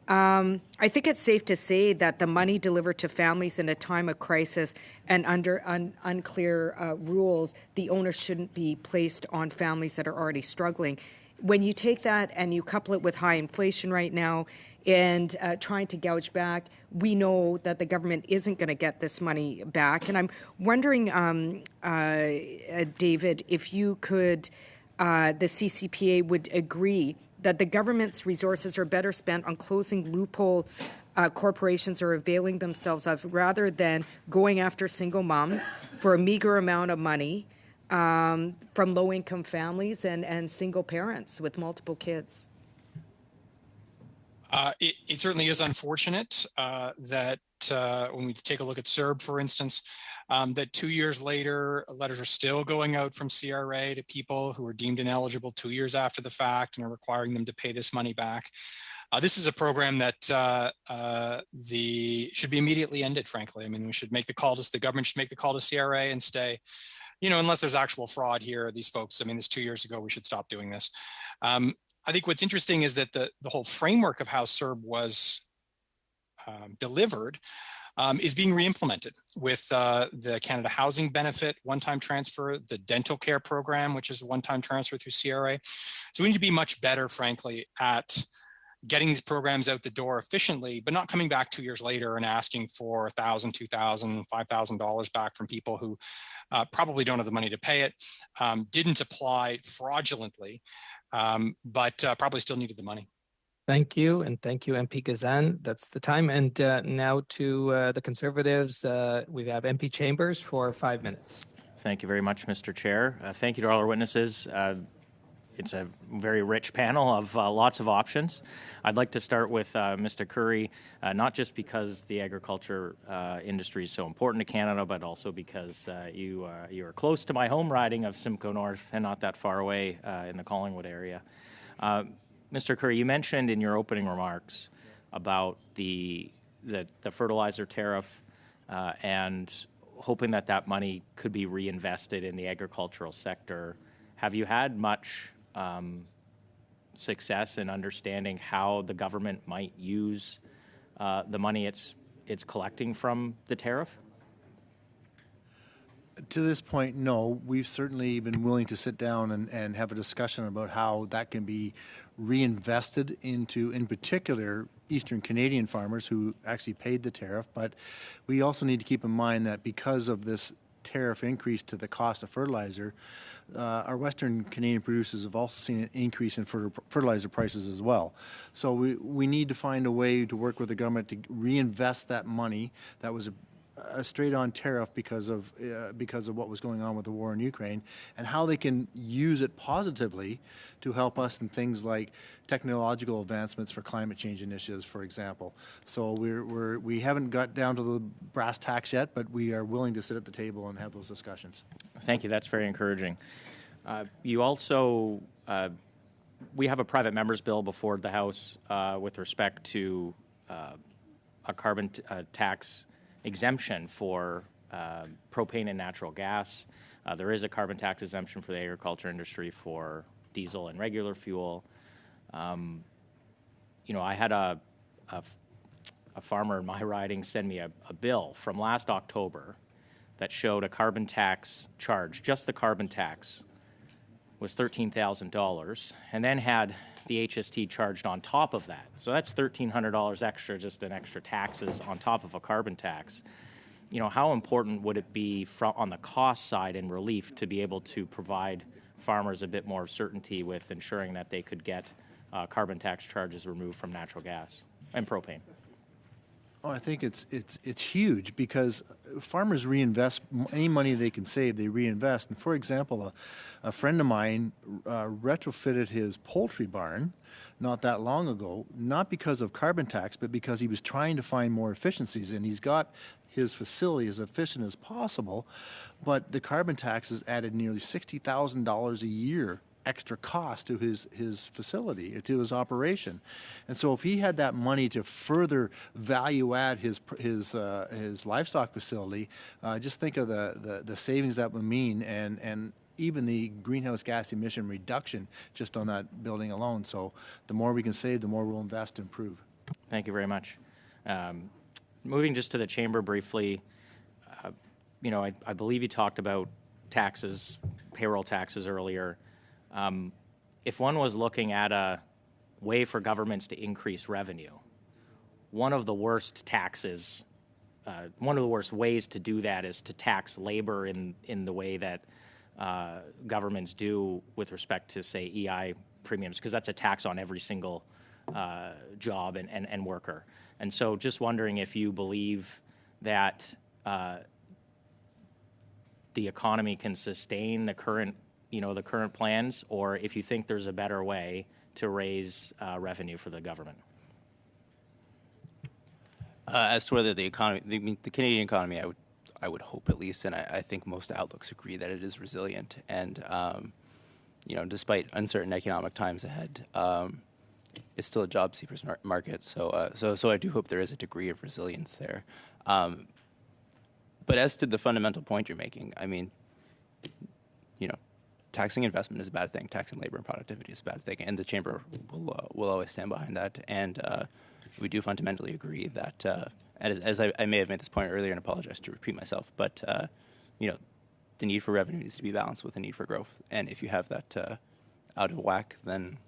I think it's safe to say that the money delivered to families in a time of crisis and under unclear rules, the onus shouldn't be placed on families that are already struggling. When you take that and you couple it with high inflation right now, and trying to gouge back, we know that the government isn't going to get this money back. And I'm wondering, David, if you could, the CCPA would agree that the government's resources are better spent on closing loophole corporations are availing themselves of, rather than going after single moms for a meager amount of money from low-income families and single parents with multiple kids. It certainly is unfortunate that when we take a look at CERB, for instance, that 2 years later, letters are still going out from CRA to people who are deemed ineligible 2 years after the fact and are requiring them to pay this money back. This is a program that should be immediately ended, frankly. I mean, we should make the call to the government should make the call to CRA and say, unless there's actual fraud here, these folks, I mean, this 2 years ago, we should stop doing this. I think what's interesting is that the whole framework of how CERB was delivered is being re-implemented with the Canada Housing Benefit one-time transfer, the dental care program, which is a one-time transfer through CRA. So we need to be much better, frankly, at getting these programs out the door efficiently, but not coming back 2 years later and asking for $1,000, $2,000, $5,000 back from people who probably don't have the money to pay it, didn't apply fraudulently, but probably still needed the money. Thank you, and thank you, MP Gazan. That's the time. And now to the Conservatives, we have MP Chambers for 5 minutes. Thank you very much, Mr. Chair. Thank you to all our witnesses. It's a very rich panel of lots of options. I'd like to start with Mr. Curry, not just because the agriculture industry is so important to Canada, but also because you are close to my home riding of Simcoe North and not that far away in the Collingwood area. Mr. Curry, you mentioned in your opening remarks about the fertilizer tariff and hoping that money could be reinvested in the agricultural sector. Have you had much success in understanding how the government might use the money it's collecting from the tariff? To this point, no. We've certainly been willing to sit down and have a discussion about how that can be reinvested into, in particular, Eastern Canadian farmers who actually paid the tariff. But we also need to keep in mind that because of this tariff increase to the cost of fertilizer, our Western Canadian producers have also seen an increase in fertilizer prices as well. So we need to find a way to work with the government to reinvest that money that was a straight-on tariff because of what was going on with the war in Ukraine, and how they can use it positively to help us in things like technological advancements for climate change initiatives, for example. So we haven't got down to the brass tacks yet, but we are willing to sit at the table and have those discussions. Thank you. That's very encouraging. You also, we have a private member's bill before the House with respect to a carbon tax exemption for propane and natural gas. There is a carbon tax exemption for the agriculture industry for diesel and regular fuel. I had a farmer in my riding send me a bill from last October that showed a carbon tax charge, just the carbon tax, was $13,000, and then had the HST charged on top of that. So that's $1,300 extra, just in extra taxes on top of a carbon tax. How important would it be on the cost side and relief to be able to provide farmers a bit more certainty with ensuring that they could get carbon tax charges removed from natural gas and propane? Oh, I think it's huge because farmers reinvest any money they can save. They reinvest. And for example, a friend of mine retrofitted his poultry barn not that long ago, not because of carbon tax, but because he was trying to find more efficiencies. And he's got his facility as efficient as possible, but the carbon tax has added nearly $60,000 a year extra cost to his facility, to his operation. And so if he had that money to further value add his livestock facility, just think of the savings that would mean, and even the greenhouse gas emission reduction just on that building alone. So the more we can save, the more we'll invest to improve. Thank you very much. Moving just to the chamber briefly, I believe you talked about taxes, payroll taxes earlier. If one was looking at a way for governments to increase revenue, one of the worst ways to do that is to tax labor in the way that governments do with respect to, say, EI premiums, because that's a tax on every single job and worker. And so just wondering if you believe that the economy can sustain the current plans, or if you think there's a better way to raise revenue for the government. As to whether the Canadian economy, I would hope at least, and I think most outlooks agree that it is resilient. And despite uncertain economic times ahead, it's still a job seekers market. So I do hope there is a degree of resilience there. But as to the fundamental point you're making, taxing investment is a bad thing. Taxing labor and productivity is a bad thing, and the chamber will always stand behind that. And we do fundamentally agree that, as I may have made this point earlier, and apologize to repeat myself, but the need for revenue needs to be balanced with the need for growth. And if you have that out of whack, then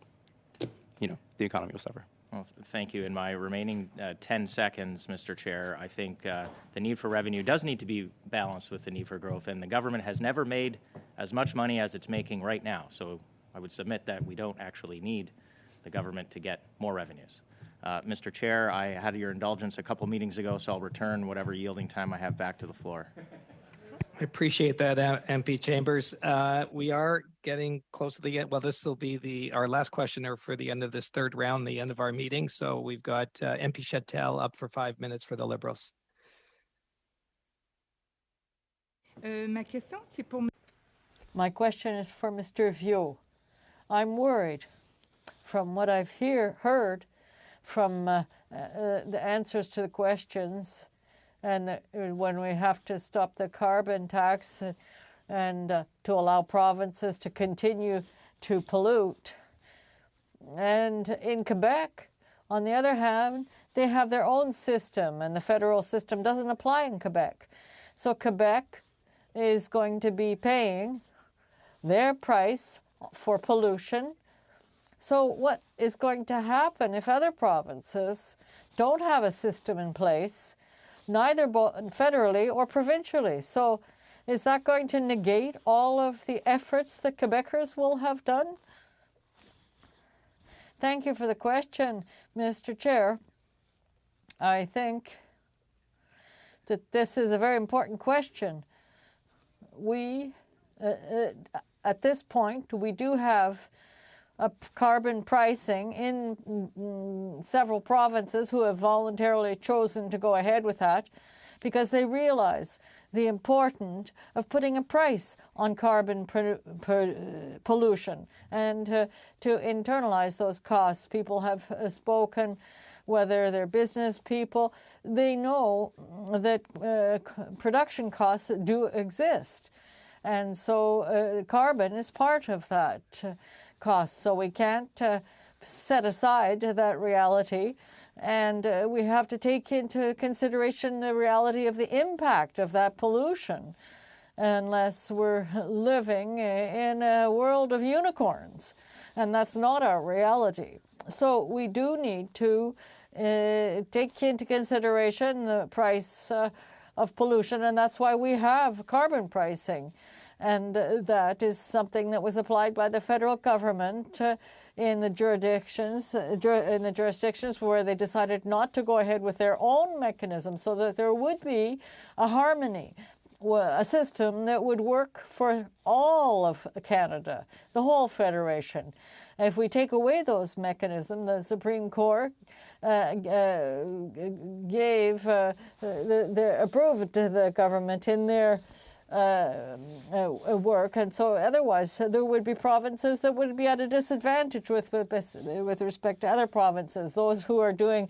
the economy will suffer. Well, thank you. In my remaining 10 seconds, Mr. Chair, I think the need for revenue does need to be balanced with the need for growth, and the government has never made as much money as it's making right now. So I would submit that we don't actually need the government to get more revenues. Mr. Chair, I had your indulgence a couple meetings ago, so I'll return whatever yielding time I have back to the floor. I appreciate that, MP Chambers. We are getting close to the end. Well, this will be our last questioner for the end of this third round, the end of our meeting. So we've got MP Chattel up for 5 minutes for the Liberals. My question is for Mr. Viau. I'm worried from what I've heard from the answers to the questions, and when we have to stop the carbon tax and to allow provinces to continue to pollute. And in Quebec, on the other hand, they have their own system, and the federal system doesn't apply in Quebec. So Quebec is going to be paying their price for pollution. So what is going to happen if other provinces don't have a system in place, neither federally or provincially? So is that going to negate all of the efforts that Quebecers will have done? Thank you for the question, Mr. Chair. I think that this is a very important question. We, at this point, we do have a carbon pricing in several provinces who have voluntarily chosen to go ahead with that because they realize the importance of putting a price on carbon pollution and to internalize those costs. People have spoken, whether they're business people, they know that production costs do exist. And so carbon is part of that cost. So we can't set aside that reality, and we have to take into consideration the reality of the impact of that pollution, unless we're living in a world of unicorns, and that's not our reality. So we do need to take into consideration the price of pollution, and that's why we have carbon pricing. And that is something that was applied by the federal government in the jurisdictions where they decided not to go ahead with their own mechanism, so that there would be a harmony, a system that would work for all of Canada, the whole federation. If we take away those mechanisms, the Supreme Court approved the government in their work, and so otherwise there would be provinces that would be at a disadvantage with respect to other provinces. Those who are doing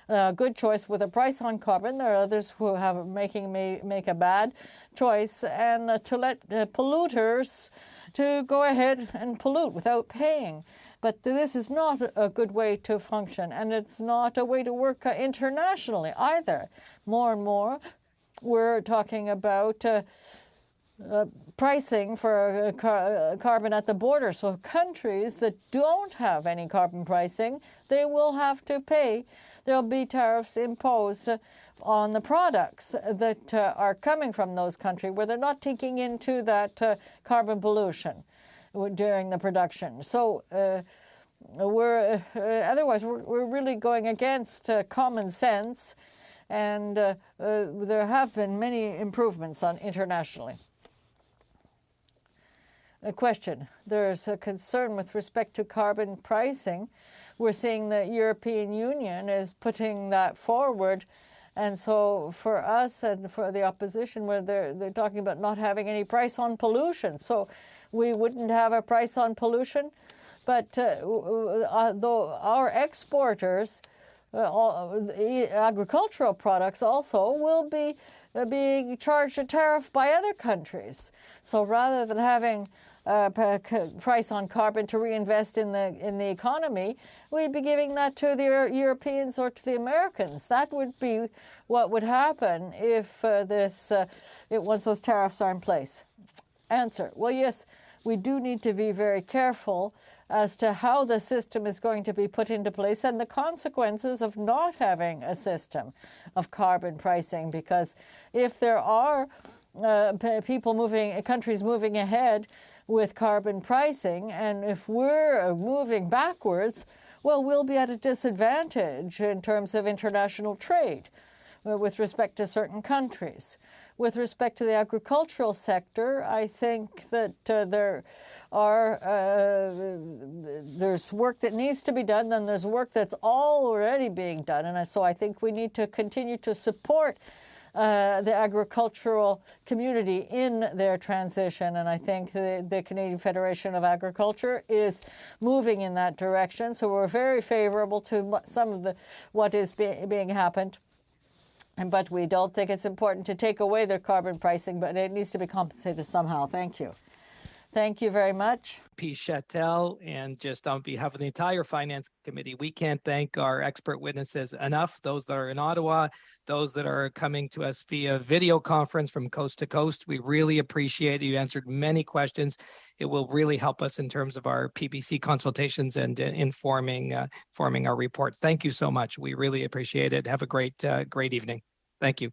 a good choice with a price on carbon, there are others who have make a bad choice, and to let polluters to go ahead and pollute without paying. But this is not a good way to function, and it's not a way to work internationally either. More and more, we're talking about pricing for carbon at the border. So countries that don't have any carbon pricing, they will have to pay. There'll be tariffs imposed on the products that are coming from those countries where they're not taking into that carbon pollution during the production. So otherwise we're really going against common sense, and there have been many improvements internationally. A question. There's a concern with respect to carbon pricing. We're seeing the European Union is putting that forward, and so for us and for the opposition, where they're talking about not having any price on pollution. So we wouldn't have a price on pollution, but though our exporters, agricultural products also, will be being charged a tariff by other countries. So rather than having price on carbon to reinvest in the economy, we'd be giving that to the Europeans or to the Americans. That would be what would happen if once those tariffs are in place. Answer: well, yes, we do need to be very careful as to how the system is going to be put into place and the consequences of not having a system of carbon pricing, because if there are countries moving ahead with carbon pricing, and if we're moving backwards, well, we'll be at a disadvantage in terms of international trade with respect to certain countries. With respect to the agricultural sector, I think that there's work that needs to be done, then there's work that's already being done, and so I think we need to continue to support the agricultural community in their transition, and I think the Canadian Federation of Agriculture is moving in that direction. So we're very favorable to some of what is being happened. But we don't think it's important to take away their carbon pricing, but it needs to be compensated somehow. Thank you. Thank you very much. P. Chattel, and just on behalf of the entire Finance Committee, we can't thank our expert witnesses enough, those that are in Ottawa, those that are coming to us via video conference from coast to coast. We really appreciate it. You answered many questions. It will really help us in terms of our PBC consultations and informing our report. Thank you so much. We really appreciate it. Have a great evening. Thank you.